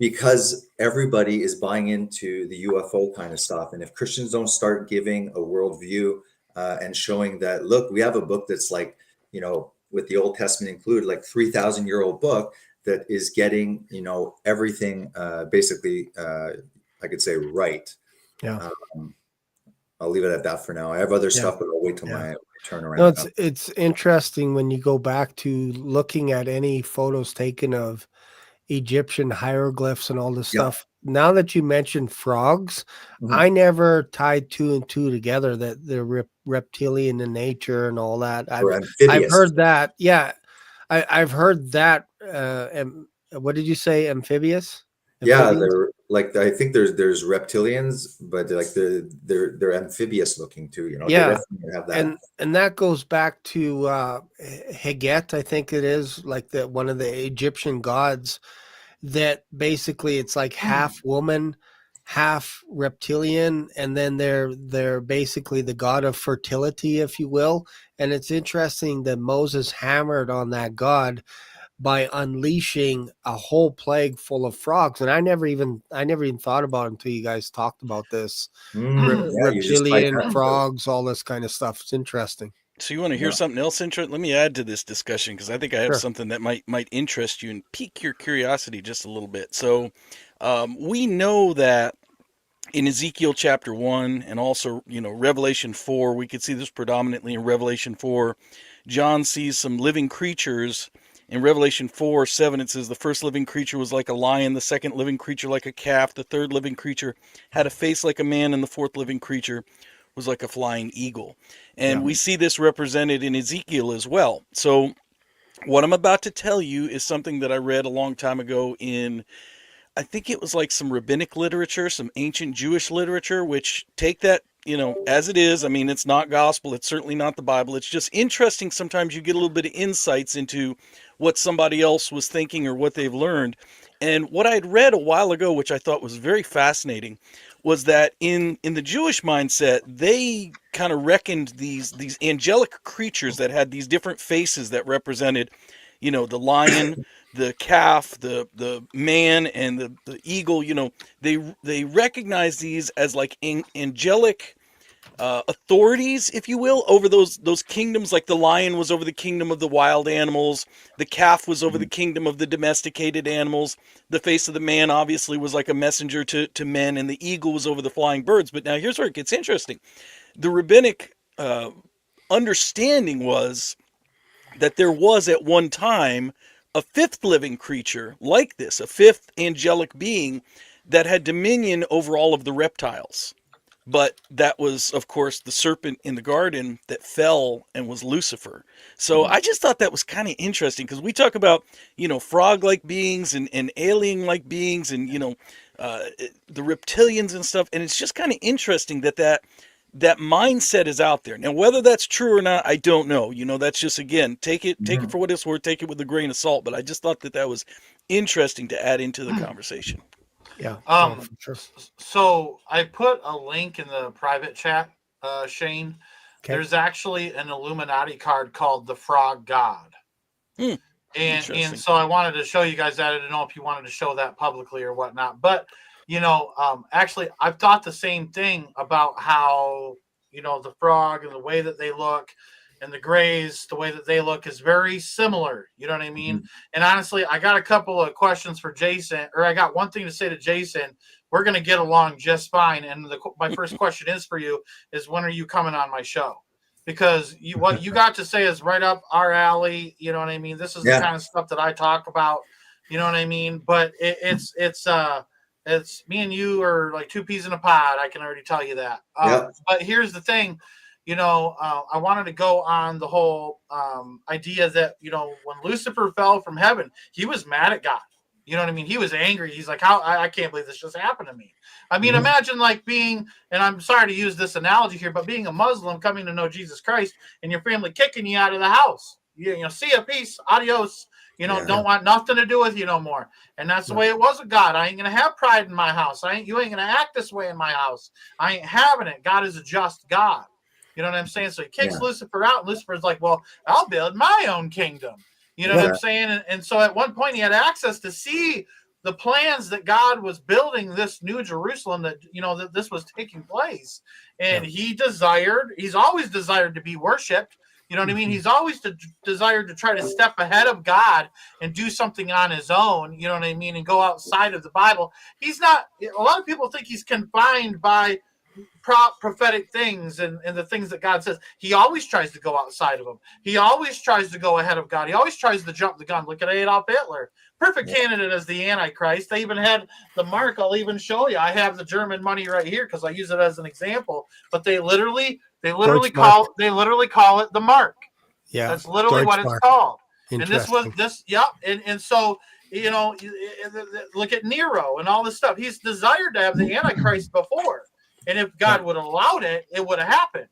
because everybody is buying into the UFO kind of stuff. And if Christians don't start giving a worldview and showing that, look, we have a book that's like, with the Old Testament included, like 3,000-year-old book that is getting, everything basically, I could say, right. Yeah. I'll leave it at that for now. I have other stuff, but I'll wait till my turn around. No, it's interesting when you go back to looking at any photos taken of Egyptian hieroglyphs and all this stuff. Now that you mentioned frogs, I never tied 2 and 2 together, that they're reptilian in nature and all that. I've heard that. Yeah. I've heard that. What did you say? Amphibious? Yeah, they're like, I think there's reptilians, but they're amphibious looking too, Yeah. Have that. And that goes back to Heget, I think it is, like one of the Egyptian gods, that basically it's like half woman, half reptilian, and then they're basically the god of fertility, if you will. And it's interesting that Moses hammered on that god by unleashing a whole plague full of frogs. And I never even thought about it until you guys talked about this. Reptilian frogs, all this kind of stuff. It's interesting. So you want to hear something else interesting? Let me add to this discussion, because I think I have something that might interest you and pique your curiosity just a little bit. So we know that in Ezekiel chapter 1 and also, Revelation 4, we could see this predominantly in Revelation 4. John sees some living creatures. In Revelation 4:7, it says the first living creature was like a lion, the second living creature like a calf, the third living creature had a face like a man, and the fourth living creature was like a flying eagle. And we see this represented in Ezekiel as well. So what I'm about to tell you is something that I read a long time ago in, I think it was like some rabbinic literature, some ancient Jewish literature, which take that, as it is. I mean, it's not gospel. It's certainly not the Bible. It's just interesting. Sometimes you get a little bit of insights into what somebody else was thinking or what they've learned. And what I had read a while ago, which I thought was very fascinating, was that in the Jewish mindset, they kind of reckoned these angelic creatures that had these different faces that represented, the lion, the calf, the man, and the eagle. They recognized these as like angelic authorities, if you will, over those kingdoms. Like the lion was over the kingdom of the wild animals, the calf was over the kingdom of the domesticated animals, the face of the man obviously was like a messenger to men, and the eagle was over the flying birds. But now here's where it gets interesting. The rabbinic understanding was that there was at one time a fifth living creature like this, a fifth angelic being that had dominion over all of the reptiles. But that was, of course, the serpent in the garden that fell and was Lucifer. So I just thought that was kind of interesting, because we talk about, frog-like beings and alien-like beings and, the reptilians and stuff. And it's just kind of interesting that mindset is out there. Now, whether that's true or not, I don't know. That's just, again, take it for what it's worth, take it with a grain of salt. But I just thought that was interesting to add into the conversation. Yeah. Sure. So I put a link in the private chat, Shane. Okay. There's actually an Illuminati card called the Frog God. And so I wanted to show you guys that. I didn't know if you wanted to show that publicly or whatnot. But, actually, I've thought the same thing about how, the frog and the way that they look, and the grays, the way that they look is very similar. You know what I mean? And honestly, I got a couple of questions for Jason, or I got one thing to say to Jason. We're going to get along just fine. And my first question is for you is, when are you coming on my show? Because what you got to say is right up our alley. You know what I mean? This is the kind of stuff that I talk about. You know what I mean? But it's me and you are like two peas in a pod. I can already tell you that. But here's the thing. I wanted to go on the whole idea that, when Lucifer fell from heaven, he was mad at God. You know what I mean? He was angry. He's like, I can't believe this just happened to me. I mean, imagine like being, and I'm sorry to use this analogy here, but being a Muslim coming to know Jesus Christ and your family kicking you out of the house. See ya, peace, adios. Don't want nothing to do with you no more. And that's the way it was with God. I ain't going to have pride in my house. You ain't going to act this way in my house. I ain't having it. God is a just God. You know what I'm saying? So he kicks Lucifer out. And Lucifer's like, well, I'll build my own kingdom. You know what I'm saying? And so at one point he had access to see the plans that God was building this new Jerusalem, that, that this was taking place. And he's always desired to be worshiped. You know what I mean? He's always desired to try to step ahead of God and do something on his own. You know what I mean? And go outside of the Bible. He's not, a lot of people think he's confined by prophetic things and the things that God says. He always tries to go outside of them. He always tries to go ahead of God. He always tries to jump the gun. Look at Adolf Hitler. Perfect candidate as the Antichrist. They even had the mark. I'll even show you. I have the German money right here because I use it as an example. But they literally call it the mark. Yeah, that's literally what it's called. And this was this. Yep. And so look at Nero and all this stuff. He's desired to have the Antichrist before. And if God would have allowed it, it would have happened.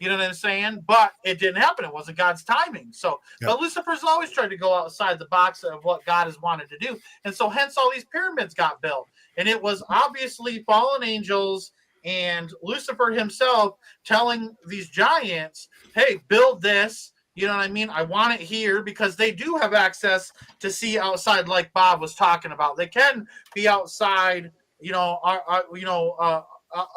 You know what I'm saying? But it didn't happen. It wasn't God's timing. So, but Lucifer's always tried to go outside the box of what God has wanted to do. And so hence all these pyramids got built. And it was obviously fallen angels and Lucifer himself telling these giants, hey, build this. You know what I mean? I want it here, because they do have access to see outside, like Bob was talking about. They can be outside,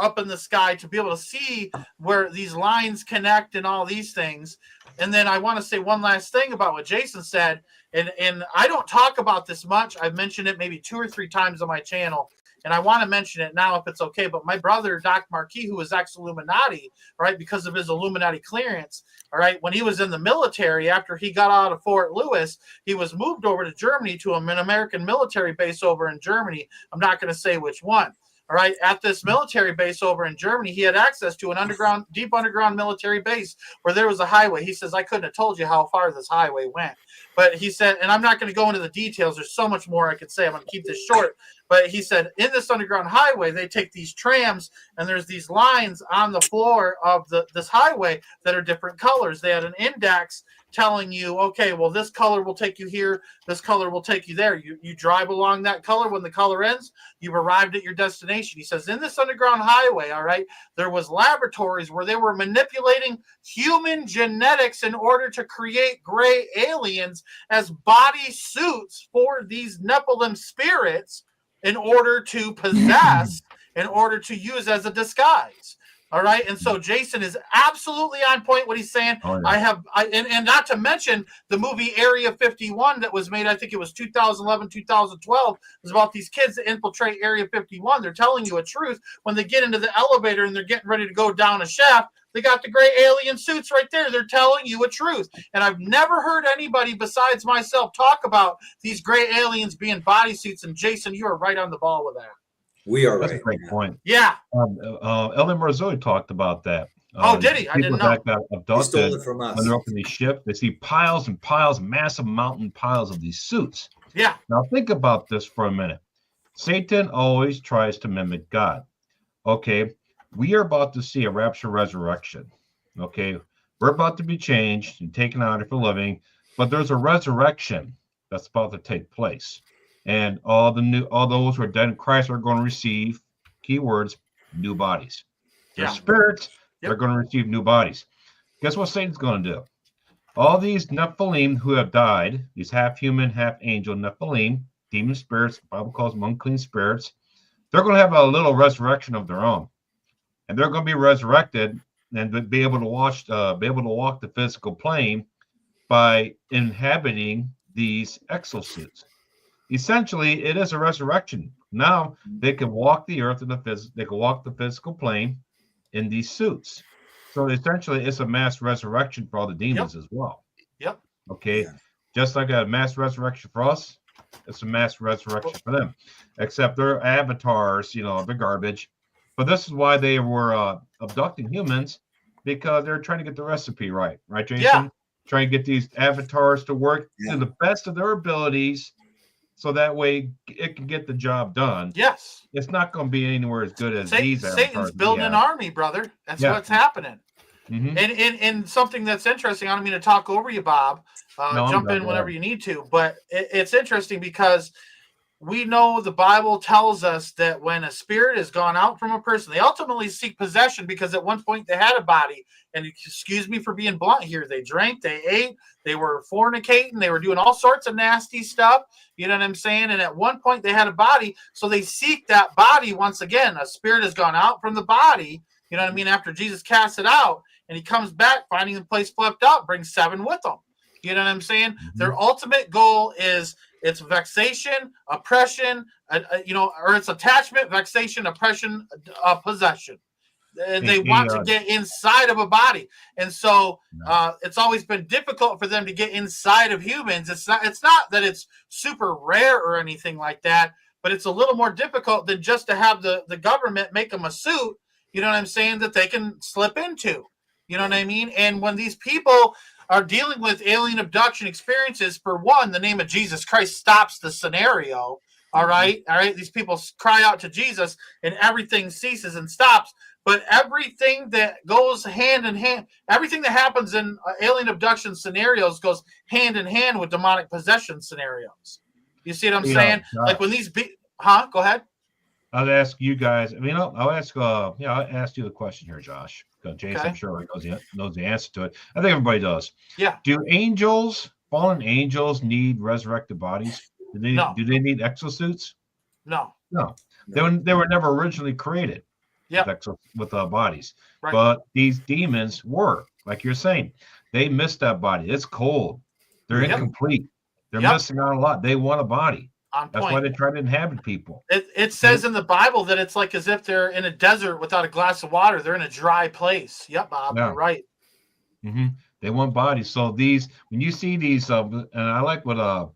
up in the sky to be able to see where these lines connect and all these things. And then I want to say one last thing about what Jason said. And I don't talk about this much. I've mentioned it maybe 2 or 3 times on my channel. And I want to mention it now if it's okay. But my brother, Doc Marquis, who was ex-Illuminati, right, because of his Illuminati clearance, all right, when he was in the military, after he got out of Fort Lewis, he was moved over to Germany to an American military base over in Germany. I'm not going to say which one. All right, at this military base over in Germany, he had access to an deep underground military base where there was a highway. He says, I couldn't have told you how far this highway went. But he said, and I'm not going to go into the details. There's so much more I could say. I'm going to keep this short. But he said, in this underground highway, they take these trams, and there's these lines on the floor of this highway that are different colors. They had an index telling you, okay, well, this color will take you here. This color will take you there. You drive along that color. When the color ends, you've arrived at your destination. He says, in this underground highway, all right, there was laboratories where they were manipulating human genetics in order to create gray aliens as body suits for these Nephilim spirits in order to possess, in order to use as a disguise. All right. And so Jason is absolutely on point what he's saying. Oh, yeah. And not to mention the movie Area 51 that was made, I think it was 2011, 2012. It was about these kids that infiltrate Area 51. They're telling you a truth. When they get into the elevator and they're getting ready to go down a shaft, they got the gray alien suits right there. They're telling you a truth. And I've never heard anybody besides myself talk about these gray aliens being bodysuits. And Jason, you are right on the ball with that. We are That's right. a great point. Yeah. Ellen Marzulli talked about that. Did he? I didn't know. That got abducted, he stole it from us. When they're up in these ships, they see piles and piles, massive mountain piles of these suits. Yeah. Now think about this for a minute. Satan always tries to mimic God. Okay, we are about to see a rapture resurrection. Okay, we're about to be changed and taken out of a living, but there's a resurrection that's about to take place. And all those who are dead in Christ are going to receive, keywords, new bodies. Their spirits, they're going to receive new bodies. Guess what Satan's going to do? All these Nephilim who have died, these half human, half angel Nephilim, demon spirits, the Bible calls them unclean spirits, they're going to have a little resurrection of their own. And they're going to be resurrected and be able to walk the physical plane by inhabiting these exosuits. Essentially, it is a resurrection. Now they can walk the earth they can walk the physical plane in these suits. So essentially, it's a mass resurrection for all the demons as well. Yep. Okay. Yeah. Just like a mass resurrection for us, it's a mass resurrection for them. Except their avatars, they're garbage. But this is why they were abducting humans, because they're trying to get the recipe right, Jason? Yeah. Trying to get these avatars to work to the best of their abilities. So that way it can get the job done. Yes. It's not going to be anywhere as good as these avatars. Satan's building an army, brother. That's what's happening. Mm-hmm. And something that's interesting, I don't mean to talk over you, Bob. Jump in whenever you need to. But it's interesting because we know the Bible tells us that when a spirit has gone out from a person, they ultimately seek possession, because at one point they had a body. And excuse me for being blunt here. They drank, they ate, they were fornicating, they were doing all sorts of nasty stuff. You know what I'm saying? And at one point they had a body. So they seek that body once again. A spirit has gone out from the body. You know what I mean? After Jesus casts it out and he comes back, finding the place swept up, brings 7 with him. You know what I'm saying? Mm-hmm. Their ultimate goal is it's vexation, oppression, or it's attachment, vexation, oppression, possession. They want to get inside of a body. And so it's always been difficult for them to get inside of humans. It's not that it's super rare or anything like that, but it's a little more difficult than just to have the government make them a suit, you know what I'm saying, that they can slip into. You know what I mean? And when these people are dealing with alien abduction experiences, for one, the name of Jesus Christ stops the scenario. All right. These people cry out to Jesus and everything ceases and stops. But everything that goes hand in hand, everything that happens in alien abduction scenarios goes hand in hand with demonic possession scenarios. You see what I'm saying? Like when these, go ahead. I'll ask you guys. I'll ask you the question here, Josh. Because Jason, I'm sure knows the answer to it. I think everybody does. Yeah. Do fallen angels, need resurrected bodies? Do they need exosuits? No. They were never originally created. With bodies. Right. But these demons were, like you're saying, they missed that body. It's cold. They're incomplete. They're missing out a lot. They want a body. That's why they try to inhabit people. It says in the Bible that it's like as if they're in a desert without a glass of water. They're in a dry place. Yep, Bob, you're right. Mm-hmm. They want bodies. So when you see these, and I like what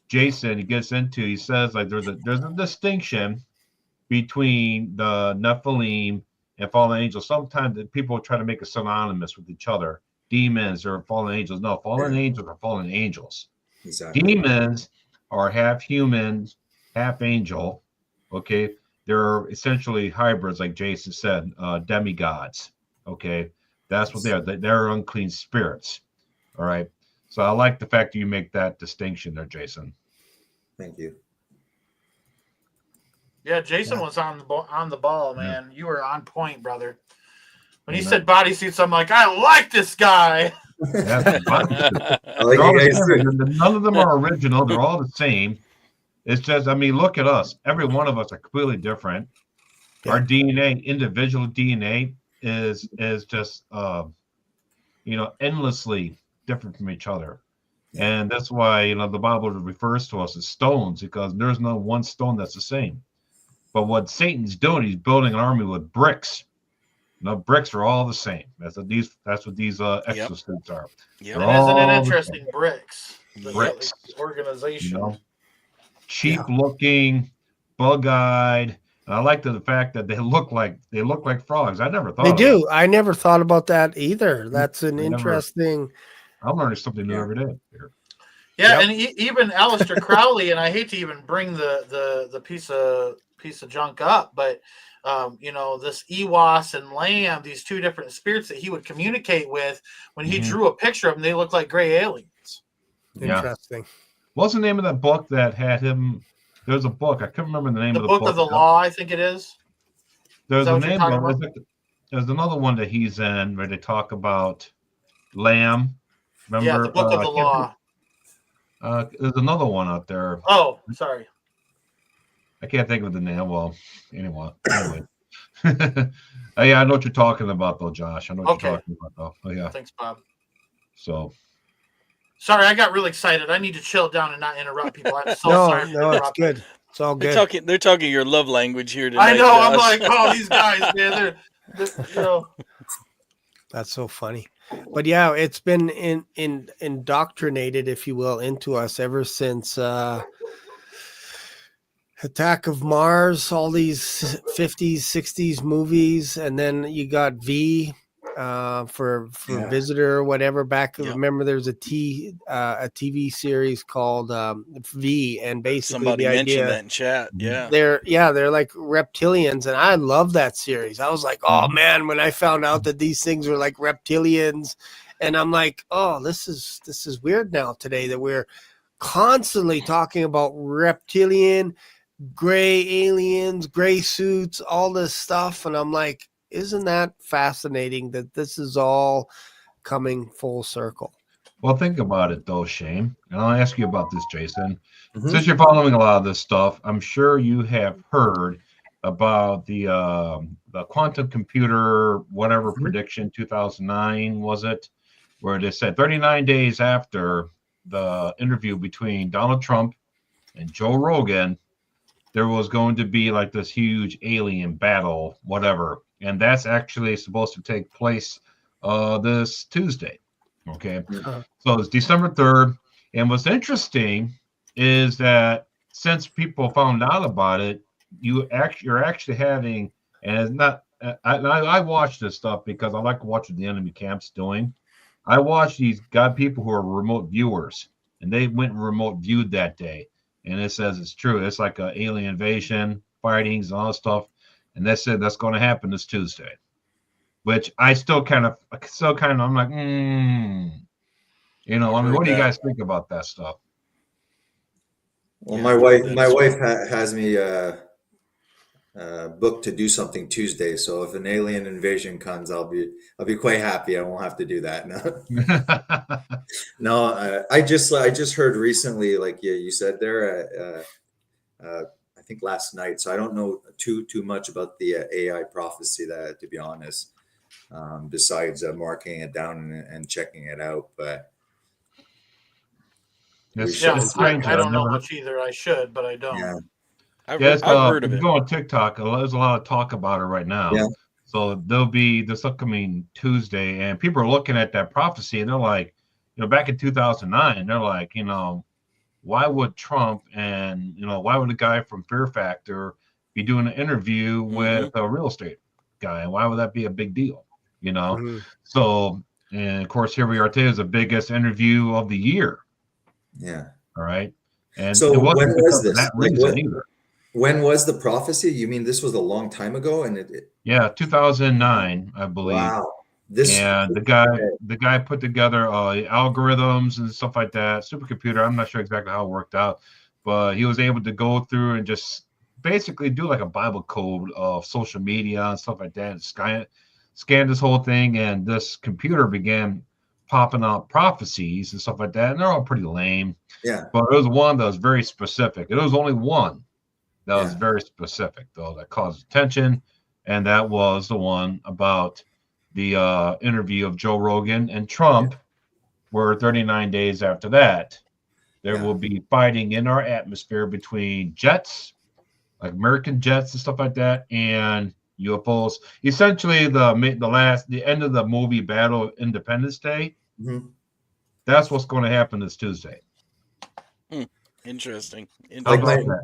Jason gets into. He says like there's a distinction between the Nephilim and fallen angels. Sometimes people try to make it synonymous with each other. Demons or fallen angels. No, fallen angels are fallen angels. Exactly. Demons are half human, half angel. Okay. They're essentially hybrids, like Jason said, demigods. Okay. That's what they are. They're unclean spirits. All right. So I like the fact that you make that distinction there, Jason. Thank you. Yeah, Jason was on the ball, man. You were on point, brother. When he said bodysuits, I'm like, I like this guy. None of them are original. They're all the same. It's just, look at us. Every one of us are completely different. Yeah. Our DNA, individual DNA, is just endlessly different from each other. And that's why the Bible refers to us as stones, because there's no one stone that's the same. But what Satan's doing, he's building an army with bricks. Bricks are all the same. That's what these exosuits are. Yep. Isn't it interesting? Bricks. Bricks. Organization. Cheap looking, bug-eyed. And I like the fact that they look like frogs. I never thought they do. I never thought about that either. That's an interesting. I'm learning something new every day. Yeah, and even Aleister Crowley, and I hate to even bring the piece of junk up, but this Ewas and Lamb, these two different spirits that he would communicate with, when he drew a picture of them, they look like gray aliens. Interesting. What's the name of that book that had him? There's a book. I can't remember the name of the book. The Book of the Law, I think it is. There's a name of it. There's another one that he's in where they talk about Lamb. Remember? Yeah, the Book of the Law. There's another one out there. Oh, sorry. I can't think of the name. Well, anyway. I know what you're talking about, though, Josh. I know what you're talking about, though. Oh, yeah. Thanks, Bob. So. Sorry, I got really excited. I need to chill down and not interrupt people. I'm so sorry. No, it's good. It's all good. They're talking your love language here tonight. I know. Josh. I'm like, oh, these guys, man. They're That's so funny. But yeah, it's been indoctrinated, if you will, into us ever since Attack of Mars, all these 50s, 60s movies, and then you got V for Visitor or whatever. Remember there's a TV series called V, and basically somebody the mentioned idea, that in chat. They're like reptilians, and I love that series. I was like, oh man, when I found out that these things were like reptilians, and I'm like, oh, this is weird now today that we're constantly talking about reptilian, gray aliens, gray suits, all this stuff, and I'm like, isn't that fascinating that this is all coming full circle? Well, think about it, though, Shane. And I'll ask you about this, Jason. Since you're following a lot of this stuff, I'm sure you have heard about the quantum computer, whatever prediction, 2009, was it? Where they said 39 days after the interview between Donald Trump and Joe Rogan, there was going to be like this huge alien battle, whatever. And that's actually supposed to take place this Tuesday. Okay. So it's December 3rd. And what's interesting is that since people found out about it, you're actually having, and it's not, I watch this stuff because I like to watch what the enemy camp's doing. I watch these people who are remote viewers, and they went and remote viewed that day. And it says it's true. It's like an alien invasion, fightings, and all that stuff. And they said that's going to happen this Tuesday, which I still kind of, I'm like, I mean, what do you guys think about that stuff? Well, my wife has me booked to do something Tuesday. So if an alien invasion comes, I'll be quite happy. I won't have to do that. No, I just heard recently, like you said there, I think last night. So I don't know too much about the AI prophecy, that, to be honest, besides marking it down and checking it out. But I don't know much either. I should, but I don't. Yeah. I've heard of it. Go on TikTok. There's a lot of talk about it right now. Yeah. So there'll be this upcoming Tuesday, and people are looking at that prophecy, and they're like, back in 2009, they're like, why would Trump and, why would a guy from Fear Factor be doing an interview with a real estate guy? And why would that be a big deal? So, and of course, here we are today is the biggest interview of the year. Yeah. All right. And so when was this? When was the prophecy? You mean this was a long time ago? And yeah, 2009, I believe. Wow. The guy put together algorithms and stuff like that, supercomputer. I'm not sure exactly how it worked out, but he was able to go through and just basically do like a Bible code of social media and stuff like that, and scan this whole thing. And this computer began popping out prophecies and stuff like that, and they're all pretty lame. Yeah. But it was one that was very specific. It was only one that was very specific, though, that caused attention, and that was the one about the interview of Joe Rogan and Trump, where 39 days after that, there will be fighting in our atmosphere between jets, like American jets and stuff like that, and UFOs. Essentially, the end of the movie Battle of Independence Day. Mm-hmm. That's what's going to happen this Tuesday. Interesting. Like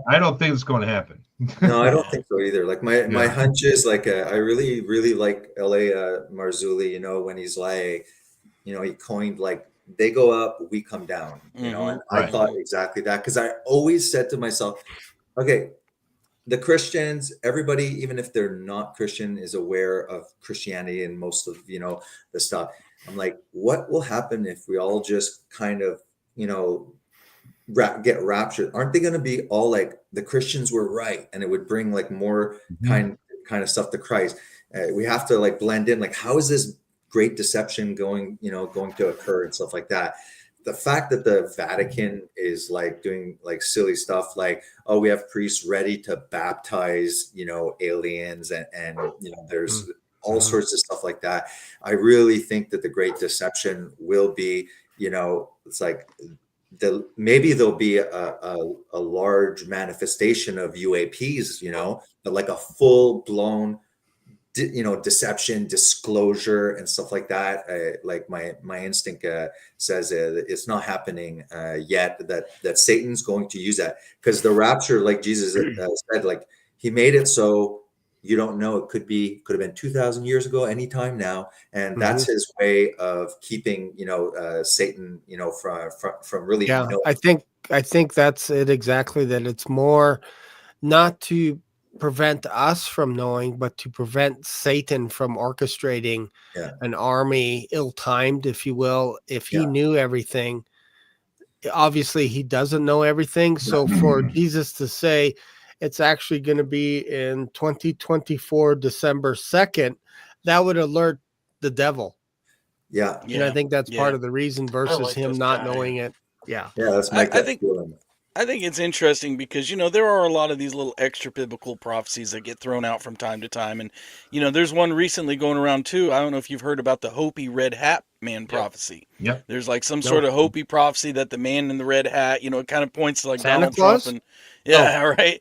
I don't think it's going to happen. No, I don't think so either. Like my hunch is like I really like L.A. Marzulli. You know, when he's like, you know, he coined like they go up, we come down. You know, and I thought exactly that, because I always said to myself, okay, the Christians, everybody, even if they're not Christian, is aware of Christianity and most of, you know, the stuff. I'm like, what will happen if we all just kind of, you know, get raptured? Aren't they going to be all like the Christians were right, and it would bring like more kind of stuff to Christ? We have to like blend in. Like, how is this great deception going to occur and stuff like that? The fact that the Vatican is like doing like silly stuff, like, oh, we have priests ready to baptize, you know, aliens, and you know, there's all sorts of stuff like that. I really think that the great deception will be, you know, it's like maybe there'll be a large manifestation of UAPs, you know, but like a full blown, you know, deception, disclosure, and stuff like that. Like my instinct says it's not happening yet. That Satan's going to use that, because the rapture, like Jesus said, like he made it so you don't know. It could have been 2,000 years ago, anytime now, and that's his way of keeping, you know, Satan, you know, from really. Yeah, I think that's it exactly. That it's more not to prevent us from knowing, but to prevent Satan from orchestrating an army ill-timed, if you will. If he knew everything, obviously he doesn't know everything. So for Jesus to say it's actually going to be in 2024 December 2nd, that would alert the devil. And I think that's part of the reason versus him not knowing it. That's my feeling. I think it's interesting because, you know, there are a lot of these little extra biblical prophecies that get thrown out from time to time. And, you know, there's one recently going around too. I don't know if you've heard about the Hopi red hat man prophecy. There's like some sort of Hopi prophecy that the man in the red hat, you know, it kind of points to like Santa Donald Claus? Trump and right.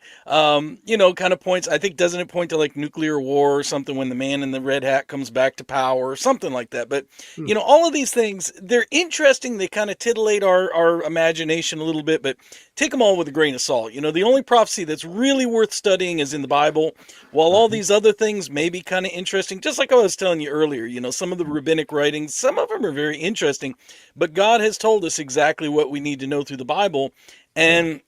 You know, kind of points, I think, doesn't it point to like nuclear war or something when the man in the red hat comes back to power or something like that? But, you know, all of these things, they're interesting. They kind of titillate our imagination a little bit, but take them all with a grain of salt. You know, the only prophecy that's really worth studying is in the Bible, while all these other things may be kind of interesting. Just like I was telling you earlier, you know, some of the rabbinic writings, some of them are very interesting, but God has told us exactly what we need to know through the Bible. And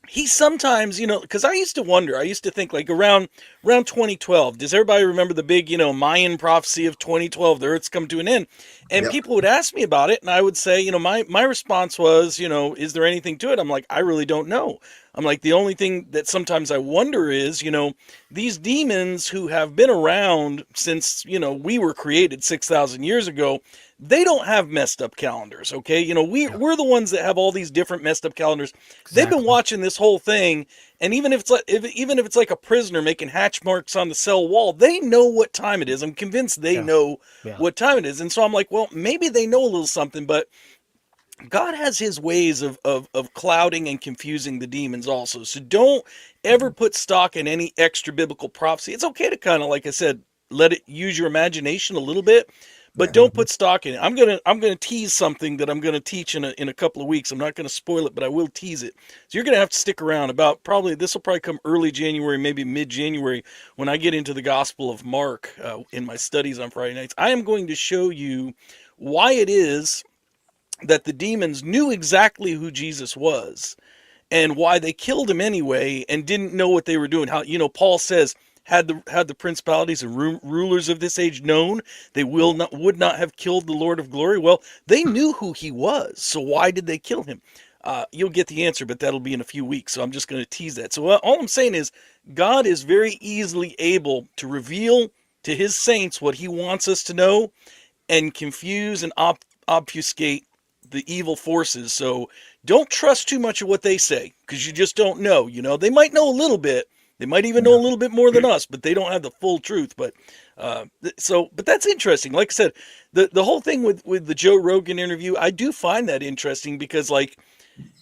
he sometimes, you know, because I used to think like around 2012, does everybody remember the big, you know, Mayan prophecy of 2012, the earth's come to an end? And people would ask me about it, and I would say, you know, my response was, you know, is there anything to it? I'm like, I really don't know. I'm like, the only thing that sometimes I wonder is, you know, these demons who have been around since, you know, we were created 6,000 years ago, they don't have messed up calendars, okay? You know, we're the ones that have all these different messed up calendars. Exactly. They've been watching this whole thing, and even if it's like a prisoner making hatch marks on the cell wall, they know what time it is. I'm convinced they know what time it is. And so I'm like, well, maybe they know a little something, but God has his ways of clouding and confusing the demons also. So don't ever put stock in any extra biblical prophecy. It's okay to kind of, like I said, let it use your imagination a little bit, but don't put stock in it. I'm gonna tease something that I'm gonna teach in a couple of weeks. I'm not gonna spoil it, but I will tease it. So you're gonna have to stick around. This will probably come early January, maybe mid-January, when I get into the Gospel of Mark in my studies on Friday nights. I am going to show you why it is that the demons knew exactly who Jesus was and why they killed him anyway and didn't know what they were doing. How, you know, Paul says, had the principalities and rulers of this age known, they would not have killed the Lord of glory. Well, they knew who he was, so why did they kill him? You'll get the answer, but that'll be in a few weeks, so I'm just going to tease that. So all I'm saying is God is very easily able to reveal to his saints what he wants us to know and confuse and obfuscate the evil forces. So don't trust too much of what they say, because you just don't know. You know, they might know a little bit, They might even know a little bit more than us, but they don't have the full truth. But but that's interesting. Like I said, the whole thing with the Joe Rogan interview, I do find that interesting because, like,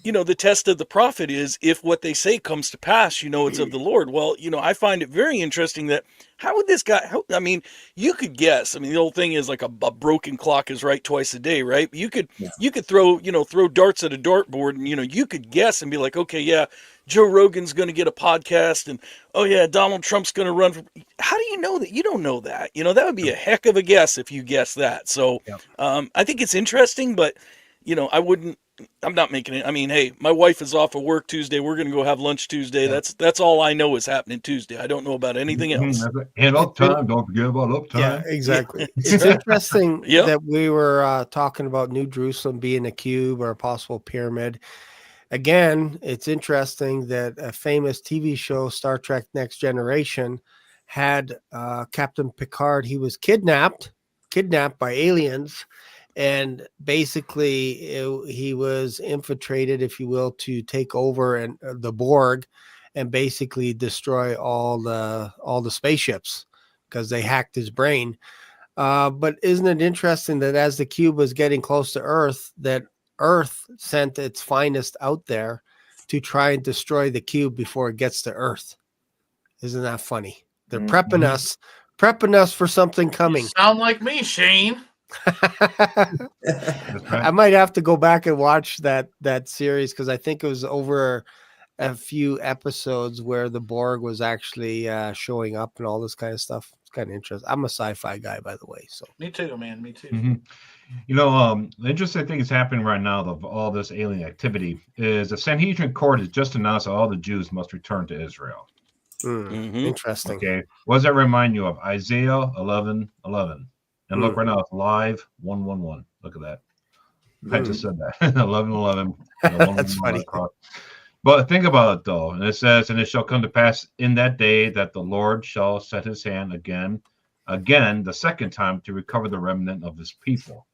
the test of the prophet is if what they say comes to pass, it's of the Lord. Well, I find it very interesting that how would this guy, I mean, you could guess. I mean, the old thing is like a broken clock is right twice a day, right? You could throw darts at a dartboard and, you could guess and be like, okay, yeah, Joe Rogan's going to get a podcast and, oh yeah, Donald Trump's going to run. How do you know that? You don't know that. That would be a heck of a guess if you guess that. So I think it's interesting, but, I'm not making it. I mean, hey, my wife is off of work Tuesday. We're going to go have lunch Tuesday. That's all I know is happening Tuesday. I don't know about anything else. And uptime. Don't forget about uptime. Yeah, exactly. It's interesting that we were talking about New Jerusalem being a cube or a possible pyramid. Again, it's interesting that a famous TV show, Star Trek Next Generation, had Captain Picard. He was kidnapped by aliens. And basically, he was infiltrated, if you will, to take over and the Borg, and basically destroy all the spaceships because they hacked his brain. But isn't it interesting that as the cube was getting close to Earth, that Earth sent its finest out there to try and destroy the cube before it gets to Earth? Isn't that funny? They're prepping us for something coming. You sound like me, Shane. I might have to go back and watch that series because I think it was over a few episodes where the Borg was actually showing up and all this kind of stuff. It's kind of interesting. I'm a sci-fi guy, by the way. So me too, man. Me too. The interesting thing is happening right now of all this alien activity is the Sanhedrin court has just announced that all the Jews must return to Israel. Interesting. Okay, what does that remind you of? Isaiah 11:11. And look right now, it's live 111. Look at that. I just said that. 11:11. That's funny. But think about it though. And it says, and it shall come to pass in that day that the Lord shall set his hand again, the second time to recover the remnant of his people.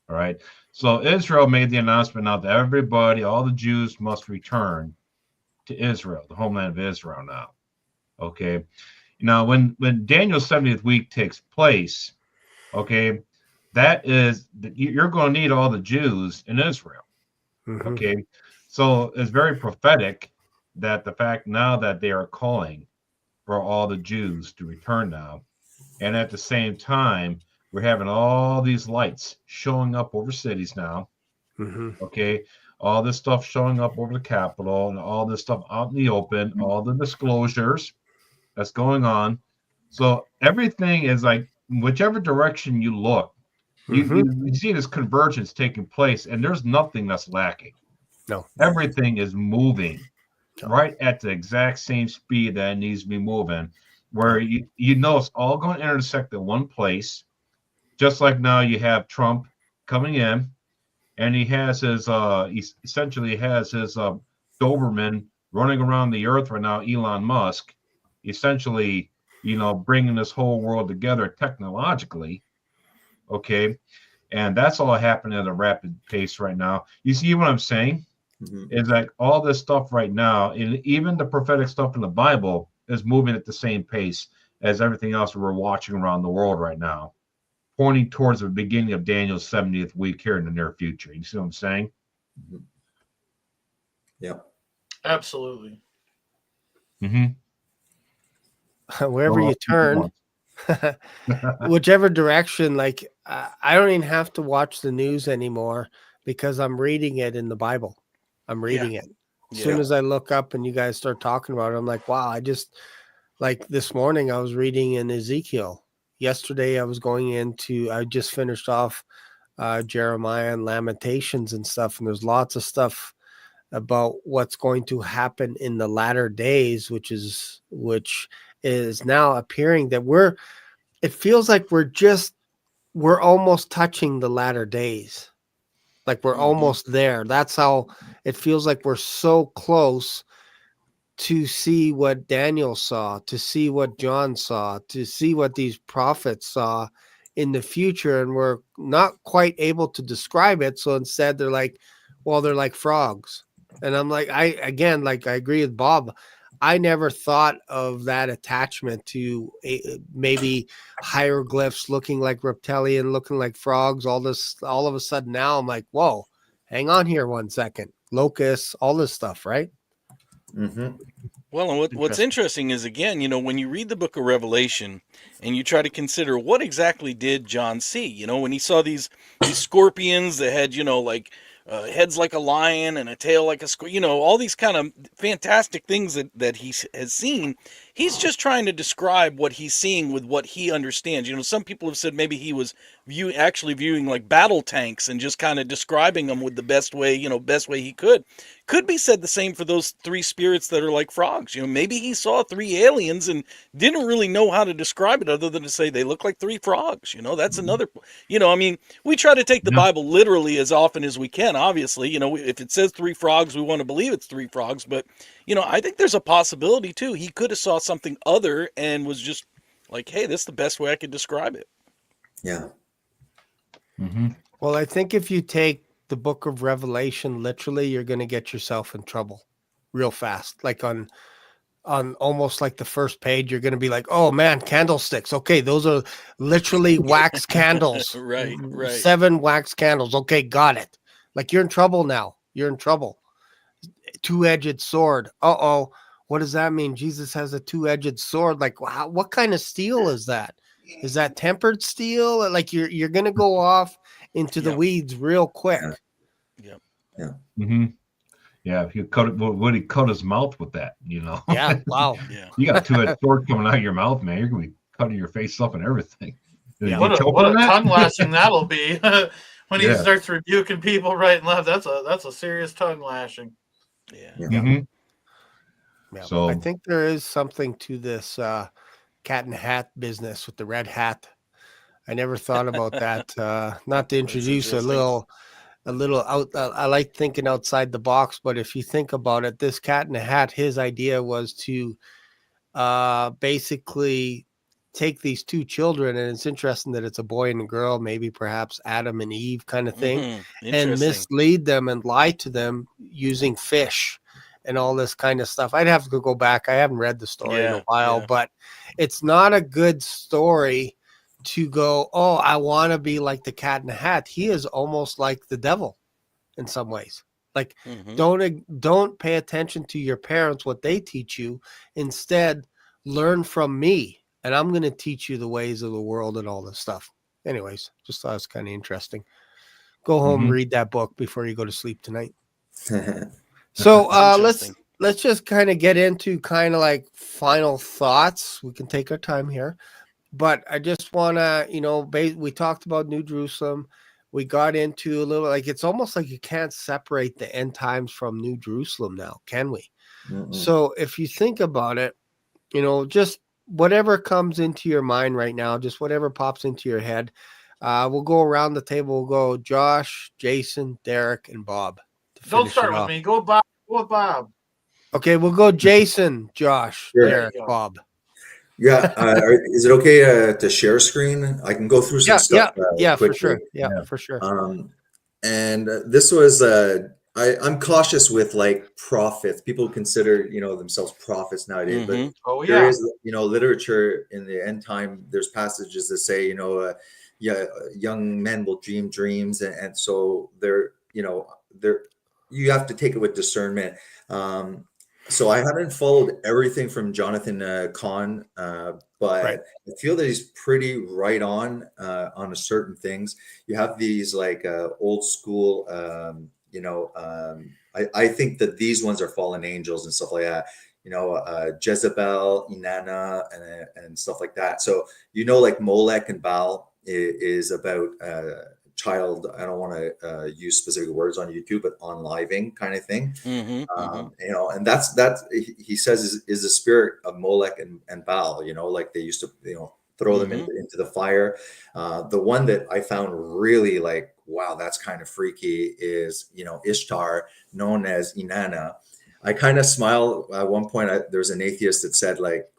All right. So Israel made the announcement now that everybody, all the Jews must return to Israel, the homeland of Israel now. Okay. Now, when Daniel's 70th week takes place, okay, that is, you're going to need all the Jews in Israel. Okay, so it's very prophetic that the fact now that they are calling for all the Jews to return now, and at the same time, we're having all these lights showing up over cities now. Okay, all this stuff showing up over the Capitol and all this stuff out in the open, all the disclosures that's going on. So everything is like, whichever direction you look, you see this convergence taking place, and there's nothing that's lacking. No, everything is moving right at the exact same speed that it needs to be moving. Where you know it's all going to intersect at one place. Just like now, you have Trump coming in, and he has his essentially has his Doberman running around the earth right now. Elon Musk, essentially, bringing this whole world together technologically, okay? And that's all happening at a rapid pace right now. You see what I'm saying? Is like all this stuff right now, and even the prophetic stuff in the Bible is moving at the same pace as everything else we're watching around the world right now, pointing towards the beginning of Daniel's 70th week here in the near future. You see what I'm saying? Yeah. Absolutely. Wherever you turn, whichever direction, like I don't even have to watch the news anymore because I'm reading it in the Bible. I'm reading it. As soon as I look up and you guys start talking about it, I'm like, wow, like this morning I was reading in Ezekiel. Yesterday I just finished off Jeremiah and Lamentations and stuff. And there's lots of stuff about what's going to happen in the latter days, which is now appearing that it feels like we're almost touching the latter days. Like we're almost there. That's how it feels like we're so close to see what Daniel saw, to see what John saw, to see what these prophets saw in the future. And we're not quite able to describe it. So instead they're like frogs. And I'm like, I agree with Bob. I never thought of that attachment to maybe hieroglyphs looking like reptilian, looking like frogs. All of a sudden now I'm like, whoa, hang on here 1 second. Locusts, all this stuff, right? Mm-hmm. Well, and what's interesting is, again, when you read the book of Revelation and you try to consider what exactly did John see, when he saw these scorpions that had, like heads like a lion and a tail like a scorpion, all these kind of fantastic things that he has seen. He's just trying to describe what he's seeing with what he understands. Some people have said maybe he was viewing like battle tanks and just kind of describing them with the best way he could. Could be said the same for those 3 spirits that are like frogs. Maybe he saw 3 aliens and didn't really know how to describe it other than to say they look like 3 frogs. That's another, we try to take the Bible literally as often as we can, obviously. If it says 3 frogs, we want to believe it's 3 frogs. But, I think there's a possibility too. He could have saw something other and was just like, hey, this is the best way I could describe it. Yeah. Mm-hmm. Well, I think if you take the book of Revelation literally, you're going to get yourself in trouble real fast. Like on almost like the first page, you're going to be like, oh man, candlesticks. Okay, those are literally wax candles. Right. 7 wax candles. Okay, got it. Like you're in trouble now. You're in trouble. 2-edged sword. Uh-oh. What does that mean? Jesus has a 2-edged sword. Like, wow, what kind of steel is that? Is that tempered steel? Like you're going to go off into the weeds real quick. Yeah. Mm-hmm. Yeah, if you cut it, would he cut his mouth with that? Yeah. Wow. Yeah. You got a 2-edged sword coming out of your mouth, man. You're gonna be cutting your face up and everything. Yeah. What a tongue lashing that'll be when he starts rebuking people right and left. That's a serious tongue lashing. Yeah. Mm-hmm. Yeah. So I think there is something to this cat and hat business with the red hat. I never thought about that. Not to introduce a little out. I like thinking outside the box, but if you think about it, this cat in a hat, his idea was to basically take these 2 children, and it's interesting that it's a boy and a girl, maybe perhaps Adam and Eve kind of thing, and mislead them and lie to them using fish and all this kind of stuff. I'd have to go back. I haven't read the story in a while, but it's not a good story to go, oh, I want to be like the cat in the hat. He is almost like the devil in some ways. Like, don't pay attention to your parents, what they teach you. Instead, learn from me, and I'm going to teach you the ways of the world and all this stuff. Anyways, just thought it was kind of interesting. Go home, read that book before you go to sleep tonight. So let's just kind of get into kind of like final thoughts. We can take our time here. But I just want to, we talked about New Jerusalem. We got into a little, like, it's almost like you can't separate the end times from New Jerusalem now, can we? Mm-mm. So if you think about it, just whatever comes into your mind right now, just whatever pops into your head, we'll go around the table. We'll go Josh, Jason, Derek, and Bob. Don't start with me. Go Bob. Go with Bob. Okay, we'll go Jason, Josh, Derek, Bob. Yeah, is it okay to share screen? I can go through some stuff. Yeah, for sure. Yeah, for sure. And this was I'm cautious with like prophets. People consider themselves prophets nowadays, but there is literature in the end time. There's passages that say young men will dream dreams, and so they're you have to take it with discernment. So I haven't followed everything from Jonathan Cahn, but I feel that he's pretty right on certain things. You have these like old school, I think that these ones are fallen angels and stuff like that. Jezebel, Inanna, and stuff like that. So like Molech and Baal is about child, I don't want to use specific words on YouTube, but enlivening kind of thing. And that's he says is the spirit of Molech and Baal, like they used to throw them into the fire. The one that I found really like, wow, that's kind of freaky is Ishtar, known as Inanna. I kind of smile at one point. There's an atheist that said like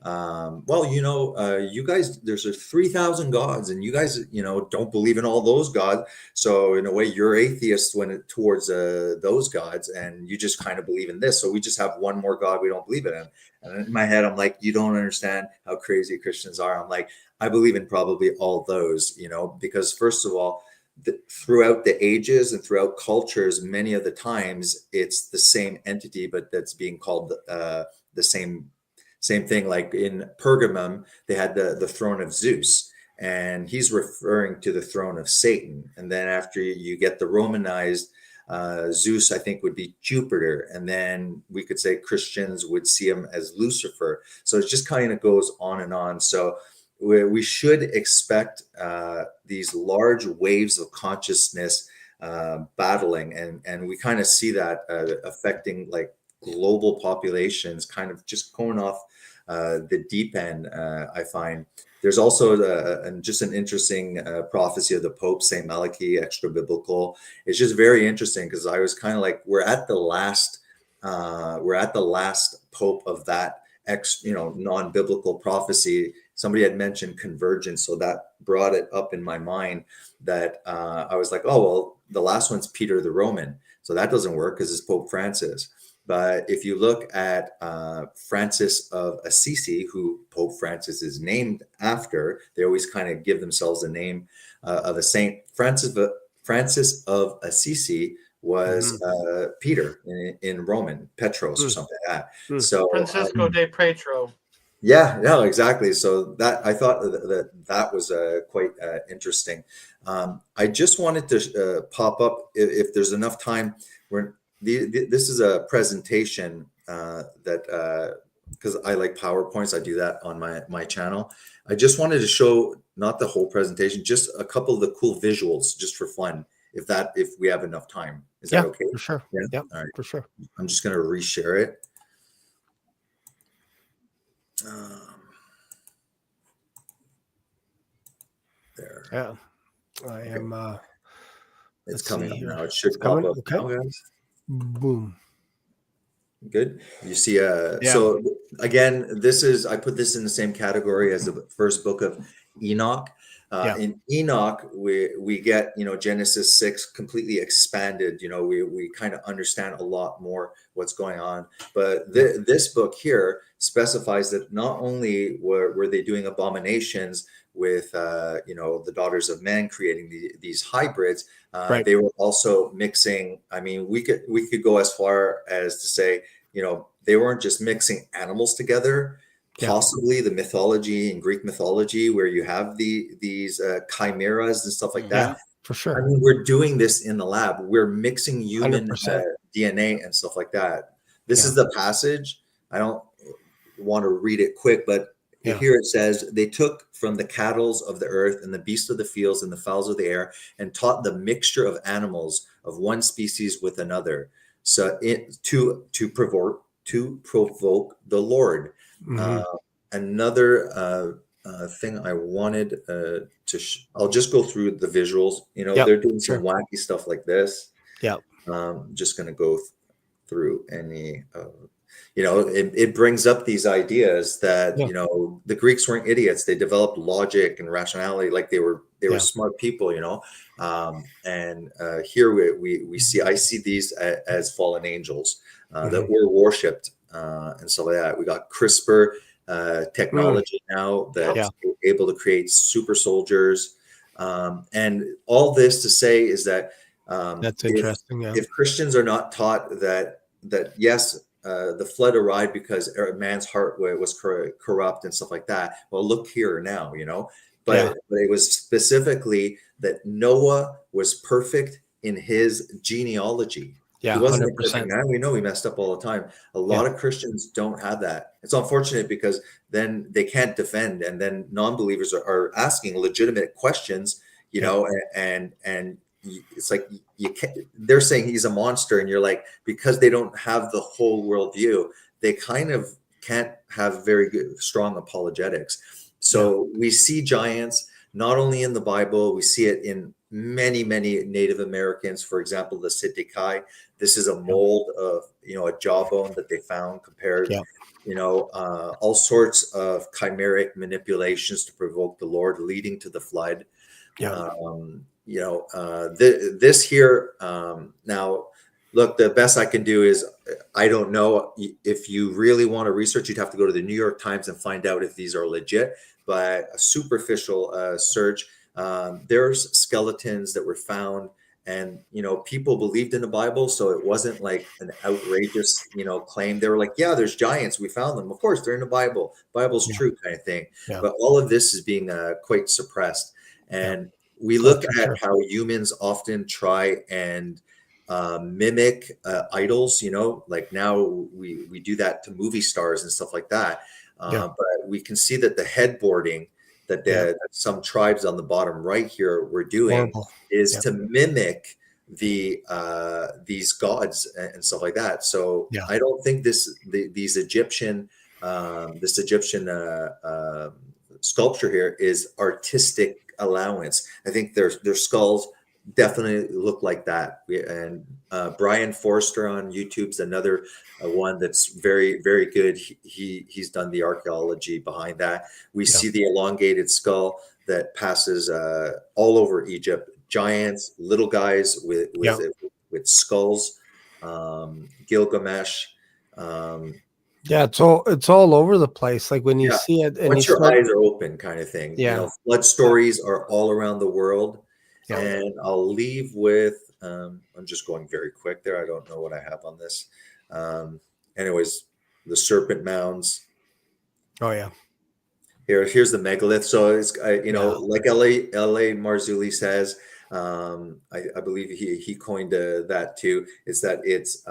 well, you guys, there's 3,000 gods, and you guys, don't believe in all those gods. So in a way, you're atheists towards those gods, and you just kind of believe in this. So we just have one more God we don't believe in. And in my head, I'm like, you don't understand how crazy Christians are. I'm like, I believe in probably all those, because first of all, throughout the ages and throughout cultures, many of the times it's the same entity, but that's being called the same thing. Like in Pergamum, they had the throne of Zeus, and he's referring to the throne of Satan. And then after you get the Romanized, Zeus, I think, would be Jupiter. And then we could say Christians would see him as Lucifer. So it just kind of goes on and on. So we should expect these large waves of consciousness battling. And we kind of see that affecting like global populations, kind of just going off the deep end. I find there's also just an interesting prophecy of the Pope, Saint Malachi, extra biblical. It's just very interesting because I was kind of like, we're at the last Pope of that non-biblical prophecy. Somebody had mentioned convergence, so that brought it up in my mind that I was like, oh well, the last one's Peter the Roman, so that doesn't work because it's Pope Francis. But if you look at Francis of Assisi, who Pope Francis is named after, they always kind of give themselves a name of a saint. Francis of Assisi was Peter in Roman, Petros or something like that. So Francisco de Petro. Yeah, no, exactly. So that I thought that was quite interesting. I just wanted to pop up if there's enough time. This is a presentation that because I like PowerPoints, I do that on my channel. I just wanted to show not the whole presentation, just a couple of the cool visuals, just for fun. If we have enough time, is that okay? For sure. Yeah, all right, for sure. I'm just going to reshare it. There. Yeah, I am. It's coming up now. It should pop up now, guys. Boom. Good. You see, so again, I put this in the same category as the first book of Enoch. In Enoch, we get, Genesis 6 completely expanded. We kind of understand a lot more what's going on. But this book here specifies that not only were they doing abominations with, the daughters of men, creating these hybrids, they were also mixing. I mean, we could go as far as to say, they weren't just mixing animals together. Possibly the mythology in Greek mythology, where you have these chimeras and stuff like that. For sure. I mean, we're doing this in the lab. We're mixing human DNA and stuff like that. This is the passage. I don't want to read it quick, but here it says, they took from the cattle of the earth and the beasts of the fields and the fowls of the air and taught the mixture of animals of one species with another. So to provoke the Lord. Another thing I wanted I'll just go through the visuals. They're doing some wacky stuff like this. Just going to go through any. It brings up these ideas that the Greeks weren't idiots. They developed logic and rationality, like they were smart people. And here we see. I see these as fallen angels that were worshipped. And so we got CRISPR technology now that's able to create super soldiers. And all this to say is that that's interesting. If Christians are not taught that yes, the flood arrived because man's heart was corrupt and stuff like that. Well, look here now, but it was specifically that Noah was perfect in his genealogy. Yeah, he wasn't 100%. a perfect man. We know he messed up all the time. A lot of Christians don't have that. It's unfortunate because then they can't defend, and then non-believers are asking legitimate questions, and it's like you can't. They're saying he's a monster, and you're like, because they don't have the whole worldview, they kind of can't have very good, strong apologetics. So we see giants not only in the Bible, we see it in many, many Native Americans. For example, the Sitikai. This is a mold of, a jawbone that they found compared, all sorts of chimeric manipulations to provoke the Lord, leading to the flood. This here, now, look, the best I can do is, I don't know if you really want to research, you'd have to go to the New York Times and find out if these are legit, but a superficial search, there's skeletons that were found, and, people believed in the Bible. So it wasn't like an outrageous, claim. They were like, yeah, there's giants. We found them. Of course, they're in the Bible. Bible's true kind of thing. But all of this is being quite suppressed. And we look at how humans often try and mimic idols, like now we do that to movie stars and stuff like that. But we can see that the headboarding that some tribes on the bottom right here were doing is to mimic these gods and stuff like that. So I don't think these Egyptian sculpture here is artistic allowance. I think their skulls definitely look like that. And Brian Forster on YouTube's another one that's very, very good. He's done the archaeology behind that. We see the elongated skull that passes all over Egypt. Giants, little guys with skulls, Gilgamesh. It's all over the place. Like when you see it, and once your eyes are open, kind of thing. Flood stories are all around the world. And I'll leave with, I'm just going very quick there. I don't know what I have on this. Anyways, the serpent mounds. Oh yeah. Here's the megalith. So it's, like L.A. Marzulli says, I believe he coined that too. Is that it's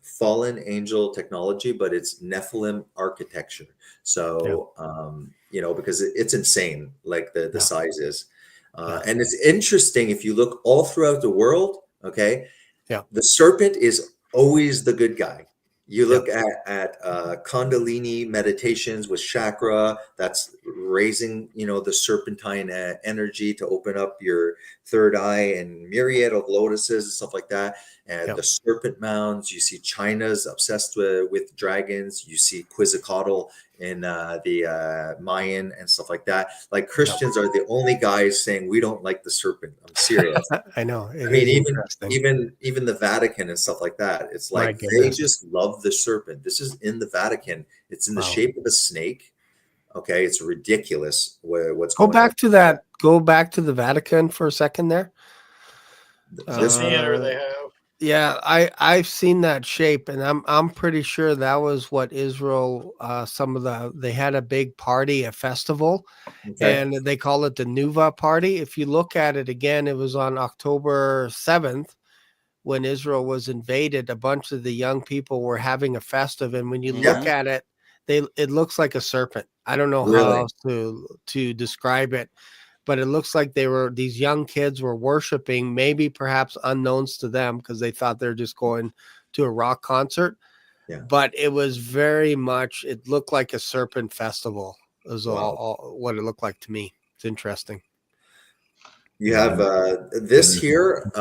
fallen angel technology, but it's Nephilim architecture. So, because it's insane, like the size is. And it's interesting if you look all throughout the world, the serpent is always the good guy. You look at Kundalini meditations with chakra, that's raising, the serpentine energy to open up your third eye, and myriad of lotuses and stuff like that. And the serpent mounds, you see China's obsessed with dragons. You see Quetzalcoatl in the Mayan and stuff like that. Like Christians are the only guys saying we don't like the serpent. I'm serious. I know. I mean, even the Vatican and stuff like that. It's like they just love the serpent. This is in the Vatican. It's in the shape of a snake. Okay, it's ridiculous. What's going on. Go back to the Vatican for a second there. This theater they have. Yeah, I've seen that shape, and I'm pretty sure that was what Israel. They had a big party, a festival, and they call it the Nuva party. If you look at it again, it was on October 7th when Israel was invaded. A bunch of the young people were having a festive, and when you look at it, it looks like a serpent. I don't know how else to describe it. But it looks like these young kids were worshiping, maybe perhaps unknowns to them, because they thought they're just going to a rock concert. Yeah. But it was very much, it looked like a serpent festival. It was all what it looked like to me. It's interesting. You have this here.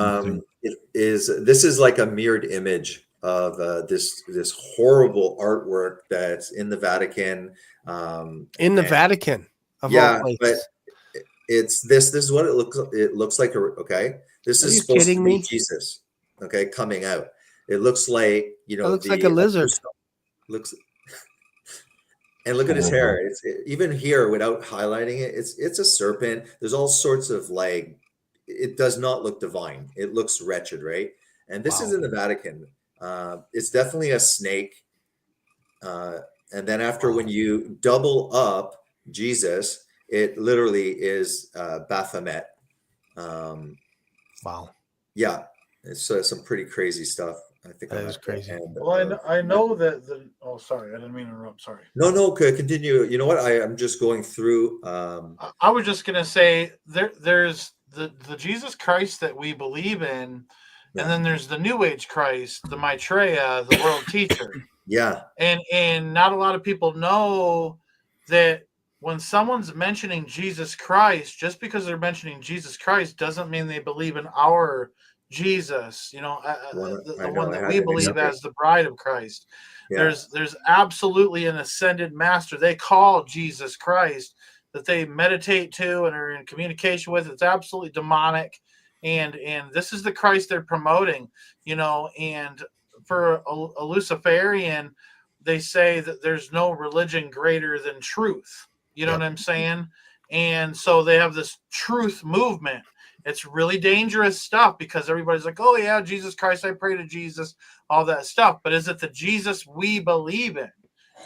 This is like a mirrored image of this horrible artwork that's in the Vatican. The Vatican, of all places. But it's this is what it looks like. This is supposed to be Jesus, coming out. It looks like, it looks like a lizard. And look at his hair. It's even here, without highlighting it, it's a serpent. There's all sorts of, like, it does not look divine. It looks wretched, right? And this is in the Vatican. It's definitely a snake. And then after, when you double up Jesus, it literally is Baphomet. Yeah, it's some pretty crazy stuff. I think that is crazy. I know that sorry, I didn't mean to interrupt. Sorry. No, continue. You know what? I'm just going through. I was just gonna say there's the Jesus Christ that we believe in, and then there's the New Age Christ, the Maitreya, the world teacher. Yeah. And not a lot of people know that when someone's mentioning Jesus Christ, just because they're mentioning Jesus Christ doesn't mean they believe in our Jesus, the one that we believe as the bride of Christ. Yeah. There's absolutely an ascended master they call Jesus Christ that they meditate to and are in communication with. It's absolutely demonic, and this is the Christ they're promoting, and for a Luciferian, they say that there's no religion greater than truth. You know what I'm saying? And so they have this truth movement. It's really dangerous stuff because everybody's like, oh yeah, Jesus Christ, I pray to Jesus, all that stuff. But is it the Jesus we believe in?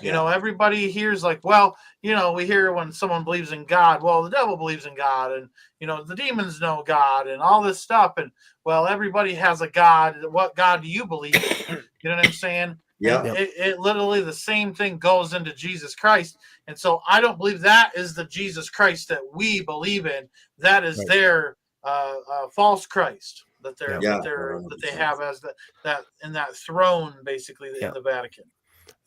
Everybody hears like, well, we hear when someone believes in God, well, the devil believes in God, and the demons know God and all this stuff. And well, everybody has a God. What God do you believe in? You know what I'm saying? Yeah. It literally the same thing goes into Jesus Christ. And so I don't believe that is the Jesus Christ that we believe in. That is their false Christ that they have as that in that throne, basically in the Vatican.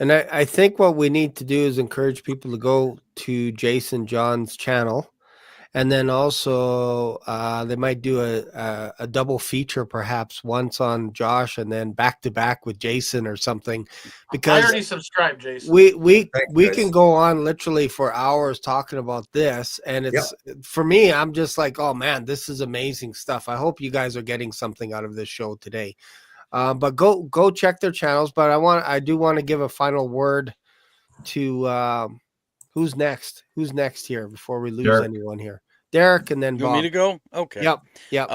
And I think what we need to do is encourage people to go to Jason John's channel. And then also they might do a double feature, perhaps once on Josh and then back to back with Jason or something. Because I already subscribed, Jason. We can go on literally for hours talking about this, and it's for me. I'm just like, oh man, this is amazing stuff. I hope you guys are getting something out of this show today. But go check their channels. But I do want to give a final word to who's next. Who's next here before we lose anyone here? Derek, and then Bob. You want me to go? Okay. Yep.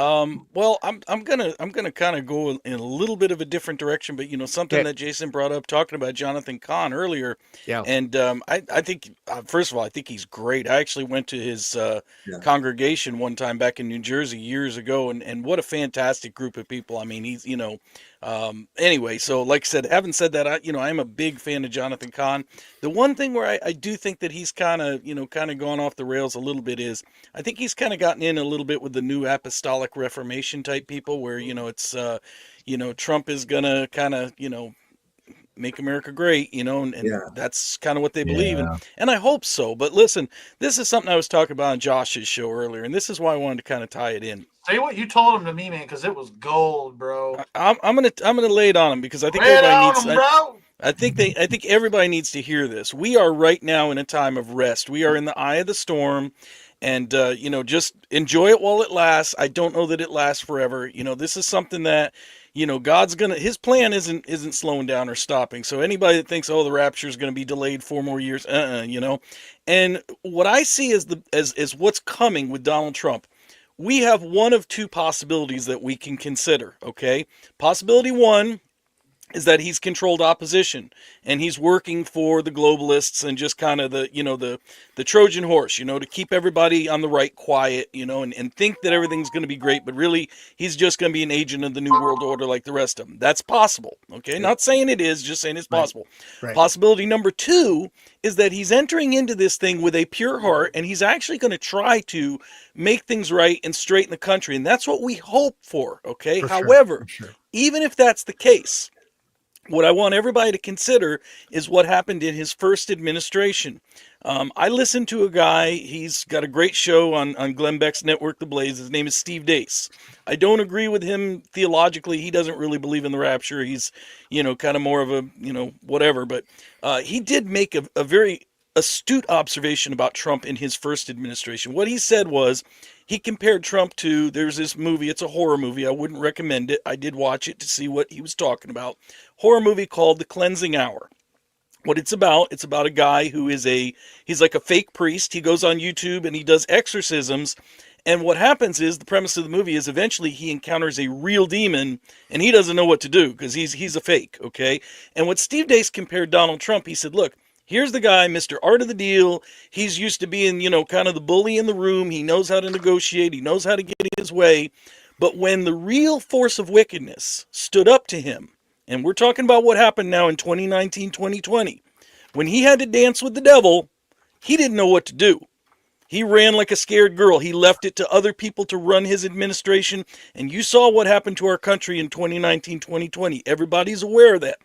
Well, I'm gonna kind of go in a little bit of a different direction, but something that Jason brought up, talking about Jonathan Cahn earlier. Yeah. And I think first of all, I think he's great. I actually went to his congregation one time back in New Jersey years ago, and what a fantastic group of people. I mean, he's anyway, so like I said, having said that, I'm a big fan of Jonathan Cahn. The one thing where I do think that he's kind of gone off the rails a little bit is I think he's kind of gotten in a little bit with the new apostolic reformation type people where, it's, Trump is going to kind of, make America great, and that's kind of what they believe in. And I hope so. But listen, this is something I was talking about on Josh's show earlier, and this is why I wanted to kind of tie it in. Say what you told him to me, man, because it was gold, bro. I'm gonna lay it on him because I think everybody needs. I think everybody needs to hear this. We are right now in a time of rest. We are in the eye of the storm, and just enjoy it while it lasts. I don't know that it lasts forever. This is something that God's his plan isn't slowing down or stopping. So anybody that thinks, the rapture is going to be delayed 4 more years, And what I see as what's coming with Donald Trump. We have one of two possibilities that we can consider, okay? Possibility one is that he's controlled opposition and he's working for the globalists and just kind of the Trojan horse, to keep everybody on the right quiet, and think that everything's going to be great, but really he's just going to be an agent of the New World Order like the rest of them. That's possible, okay? Not saying it is, just saying it's possible. Right. Possibility number two is that he's entering into this thing with a pure heart and he's actually going to try to make things right and straighten the country. And that's what we hope for, okay? However, even if that's the case, what I want everybody to consider is what happened in his first administration. I listened to a guy, he's got a great show on Glenn Beck's network, The Blaze. His name is Steve Deace. I don't agree with him theologically. He doesn't really believe in the rapture. He's, kind of more of a, whatever. But he did make a very astute observation about Trump in his first administration. What he said was, he compared Trump to, there's this movie, it's a horror movie, I wouldn't recommend it. I did watch it to see what he was talking about. Horror movie called The Cleansing Hour. What it's about a guy who he's like a fake priest. He goes on YouTube and he does exorcisms. And what happens is, the premise of the movie is eventually he encounters a real demon and he doesn't know what to do because he's a fake, okay? And what Steve Deace compared Donald Trump, he said, look, here's the guy, Mr. Art of the Deal. He's used to being, kind of the bully in the room. He knows how to negotiate. He knows how to get his way. But when the real force of wickedness stood up to him, and we're talking about what happened now in 2019, 2020, when he had to dance with the devil, he didn't know what to do. He ran like a scared girl. He left it to other people to run his administration. And you saw what happened to our country in 2019, 2020. Everybody's aware of that.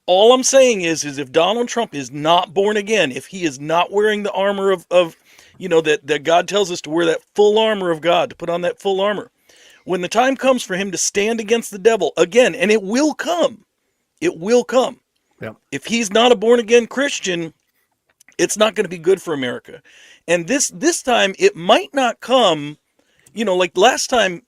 All I'm saying is if Donald Trump is not born again, if he is not wearing the armor of that God tells us to wear, that full armor of God, to put on that full armor, when the time comes for him to stand against the devil again, and it will come. Yep. If he's not a born again Christian, it's not going to be good for America. And this time it might not come, like last time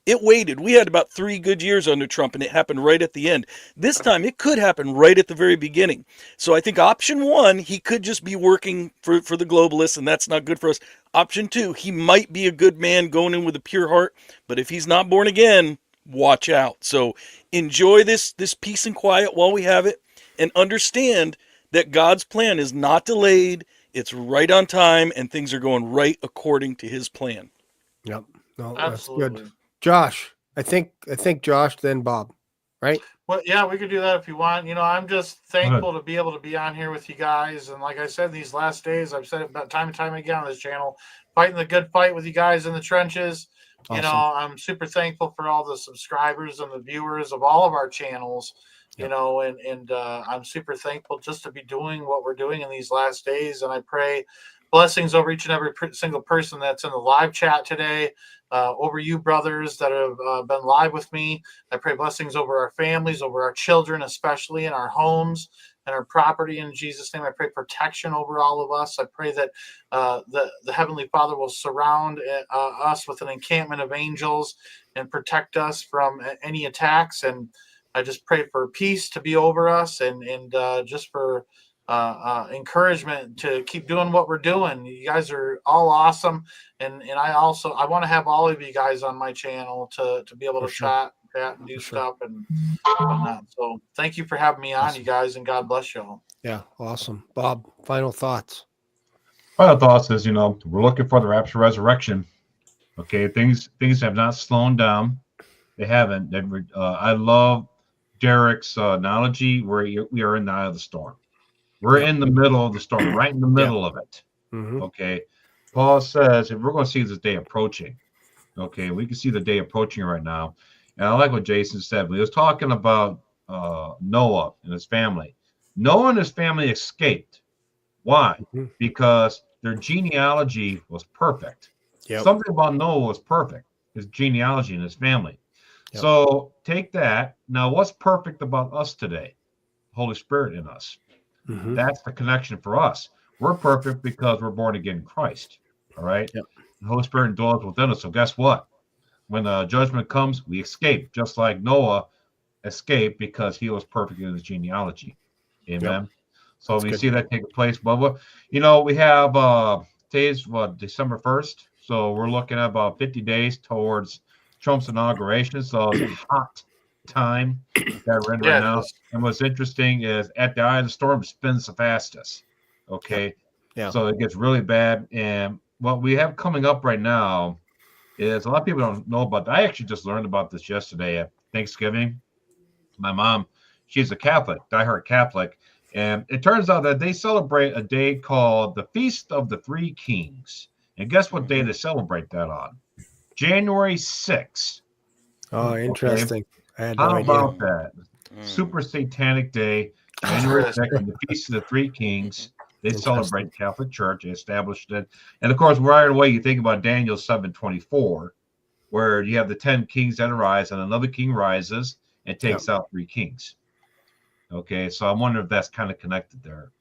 it waited. We had about 3 good years under Trump, and it happened right at the end. This time it could happen right at the very beginning. So I think option 1, he could just be working for the globalists, and that's not good for us. Option 2, he might be a good man going in with a pure heart, but if he's not born again, watch out. So enjoy this peace and quiet while we have it, and understand that God's plan is not delayed. It's right on time, and things are going right according to his plan. Yep. No, Absolutely. that's good. Josh, I think Josh, then Bob, right? Well, yeah, we could do that if you want. I'm just thankful to be able to be on here with you guys. And like I said, these last days, I've said it about time and time again on this channel, fighting the good fight with you guys in the trenches. Awesome. I'm super thankful for all the subscribers and the viewers of all of our channels. Yep. And I'm super thankful just to be doing what we're doing in these last days. And I pray blessings over each and every single person that's in the live chat today, over you brothers that have been live with me. I pray blessings over our families, over our children, especially in our homes and our property. In Jesus' name, I pray protection over all of us. I pray that the Heavenly Father will surround us with an encampment of angels and protect us from any attacks. And I just pray for peace to be over us, and just for encouragement to keep doing what we're doing. You guys are all awesome, and I want to have all of you guys on my channel to be able to chat and do stuff and whatnot. So thank you for having me on, you guys, and God bless you all. Yeah, awesome. Bob, final thoughts. Final thoughts is, we're looking for the rapture resurrection. Okay, things have not slowed down. They haven't. I love Derek's analogy where we are in the eye of the storm. We're in the middle of the storm, right in the middle of it. Mm-hmm. Okay. Paul says, if we're going to see this day approaching, okay, we can see the day approaching right now. And I like what Jason said. He was talking about Noah and his family. Noah and his family escaped. Why? Mm-hmm. Because their genealogy was perfect. Yep. Something about Noah was perfect, his genealogy and his family. Yep. So take that. Now, what's perfect about us today? Holy Spirit in us. Mm-hmm. That's the connection for us. We're perfect because we're born again in Christ. All right. Yep. The Holy Spirit dwells within us. So guess what? When the judgment comes, we escape, just like Noah escaped because he was perfect in his genealogy. Amen. Yep. So That's we good. see that taking place. But we have today's December 1st. So we're looking at about 50 days towards Trump's inauguration. So it's a hot time that we're in right now. And what's interesting is at the eye of the storm, it spins the fastest. Okay. Yeah. So it gets really bad. And what we have coming up right now is a lot of people don't know about that. I actually just learned about this yesterday at Thanksgiving. My mom, she's a Catholic, diehard Catholic. And it turns out that they celebrate a day called the Feast of the Three Kings. And guess what day they celebrate that on? January 6th. Oh, interesting. Okay? I had no How idea. about that? Super satanic day, January 2nd, the Feast of the Three Kings. They celebrate the Catholic Church. They established it. And of course, right away, you think about Daniel 7:24, where you have the 10 kings that arise, and another king rises and takes out 3 kings. Okay, so I wonder if that's kind of connected there,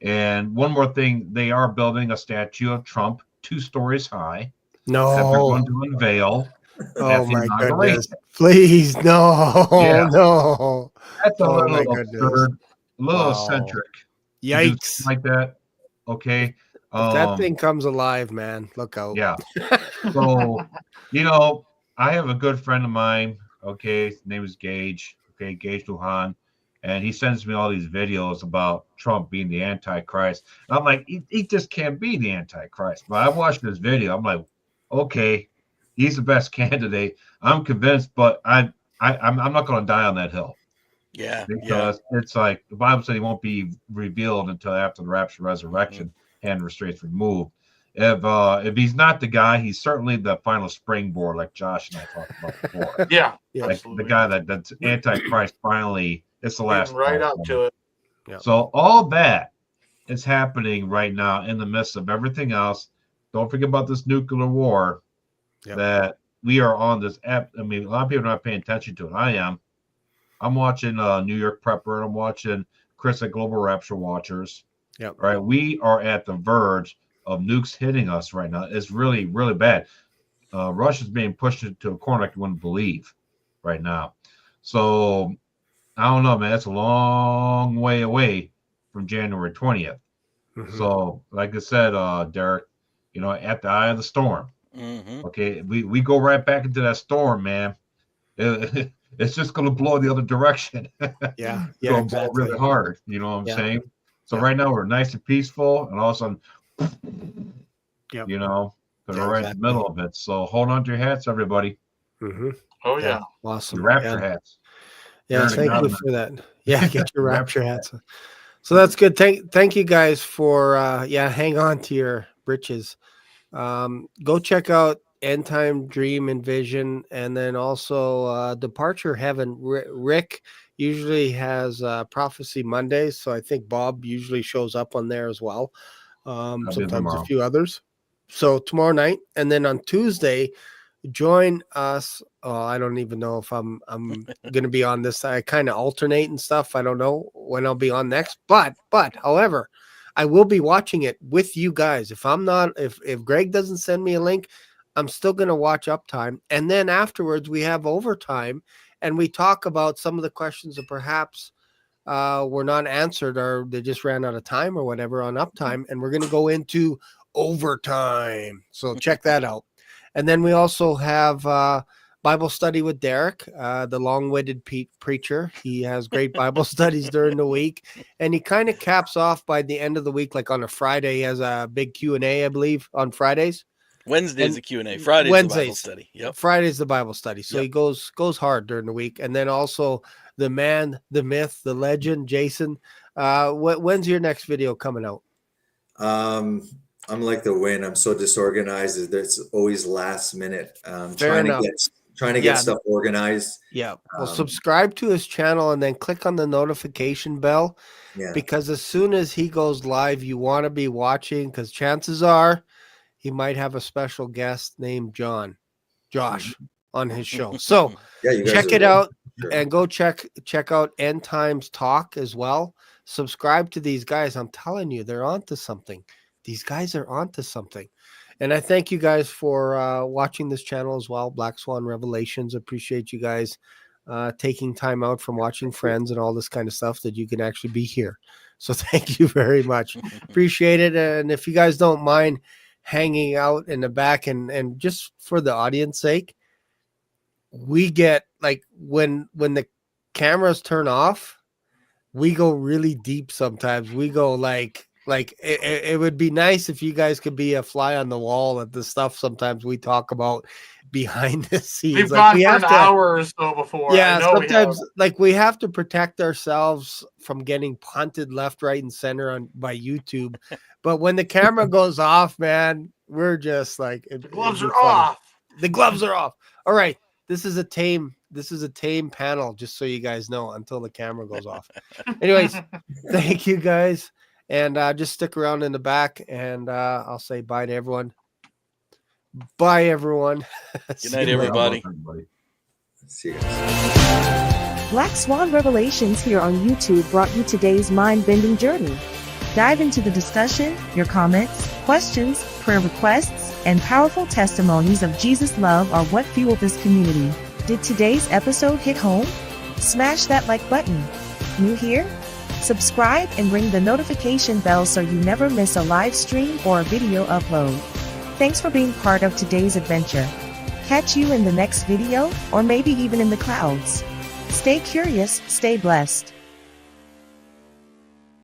And one more thing, they are building a statue of Trump 2 stories high. No. That they're going to unveil. Oh my goodness! Please, no, no. That's a little absurd, a little eccentric. Yikes! Like that. Okay. If that thing comes alive, man, look out. Yeah. So, I have a good friend of mine. Okay, his name is Gage. Okay, Gage Luhan, and he sends me all these videos about Trump being the Antichrist. And I'm like, he just can't be the Antichrist. But I watched this video. I'm like, okay, he's the best candidate. I'm convinced, but I'm not going to die on that hill. Yeah, because it's like the Bible said he won't be revealed until after the rapture resurrection, hand restraints removed. If he's not the guy, he's certainly the final springboard, like Josh and I talked about before. Yeah, like the guy that's Antichrist finally It's the last right up to it. Yeah. So all that is happening right now in the midst of everything else. Don't forget about this nuclear war that we are on this app. I mean, a lot of people are not paying attention to it. I am. I'm watching New York Prepper. I'm watching Chris at Global Rapture Watchers. Yep. Right. We are at the verge of nukes hitting us right now. It's really, really bad. Russia's being pushed into a corner like you wouldn't believe right now. So I don't know, man. It's a long way away from January 20th. Mm-hmm. So, like I said, Derek, you know, at the eye of the storm. Mm-hmm. Okay, we go right back into that storm, man. It's just going to blow the other direction. Yeah, exactly. Really hard. You know what I'm saying? So right now we're nice and peaceful, and all of a sudden, you know, we're right in the middle of it. So hold on to your hats, everybody. Mm-hmm. Oh yeah, awesome. Your rapture hats. Yeah, thank you for that. Yeah, get your rapture hats. So that's good. Thank you guys for hang on to your britches. Go check out End Time Dream and Vision, and then also Departure Heaven. Rick usually has Prophecy Mondays, so I think Bob usually shows up on there as well. Sometimes a few others. So tomorrow night, and then on Tuesday, join us. I don't even know if I'm going to be on this. I kind of alternate and stuff. I don't know when I'll be on next, but however, I will be watching it with you guys. If I'm not, if Greg doesn't send me a link, I'm still going to watch Uptime. And then afterwards we have Overtime, and we talk about some of the questions that perhaps were not answered, or they just ran out of time or whatever on Uptime. And we're going to go into Overtime. So check that out. And then we also have Bible study with Derek, the long-witted preacher. He has great Bible studies during the week, and he kind of caps off by the end of the week, like on a Friday. He has a big Q&A, I believe, on Fridays. Wednesday's the Q&A. Wednesday's the Bible study. Yep. Friday's the Bible study. So he goes hard during the week. And then also the man, the myth, the legend, Jason. When's your next video coming out? I'm like the wind. I'm so disorganized. There's always last minute. Trying to get stuff organized. Yeah. Well, subscribe to his channel and then click on the notification bell. Yeah. Because as soon as he goes live, you want to be watching, because chances are he might have a special guest named Josh on his show. So check it out and go check out End Times Talk as well. Subscribe to these guys. I'm telling you, they're onto something. These guys are onto something. And I thank you guys for watching this channel as well. Black Swan Revelations. Appreciate you guys taking time out from watching Friends and all this kind of stuff, that you can actually be here. So thank you very much. Appreciate it. And if you guys don't mind hanging out in the back, and just for the audience sake, we get, like, when the cameras turn off, we go really deep sometimes. We go like it would be nice if you guys could be a fly on the wall at the stuff sometimes we talk about behind the scenes. We've gone for an hour or so before. Yeah, sometimes we have to protect ourselves from getting punted left, right, and center by YouTube. But when the camera goes off, man, we're just like, the gloves are off. The gloves are off. All right, this is a tame panel, just so you guys know, until the camera goes off. Anyways, thank you guys. And just stick around in the back, and I'll say bye to everyone. Bye, everyone. Good night, everybody. See you guys. Black Swan Revelations here on YouTube brought you today's mind-bending journey. Dive into the discussion, your comments, questions, prayer requests, and powerful testimonies of Jesus' love are what fuel this community. Did today's episode hit home? Smash that like button. New here? Subscribe and ring the notification bell so you never miss a live stream or a video upload. Thanks for being part of today's adventure. Catch you in the next video, or maybe even in the clouds. Stay curious, stay blessed.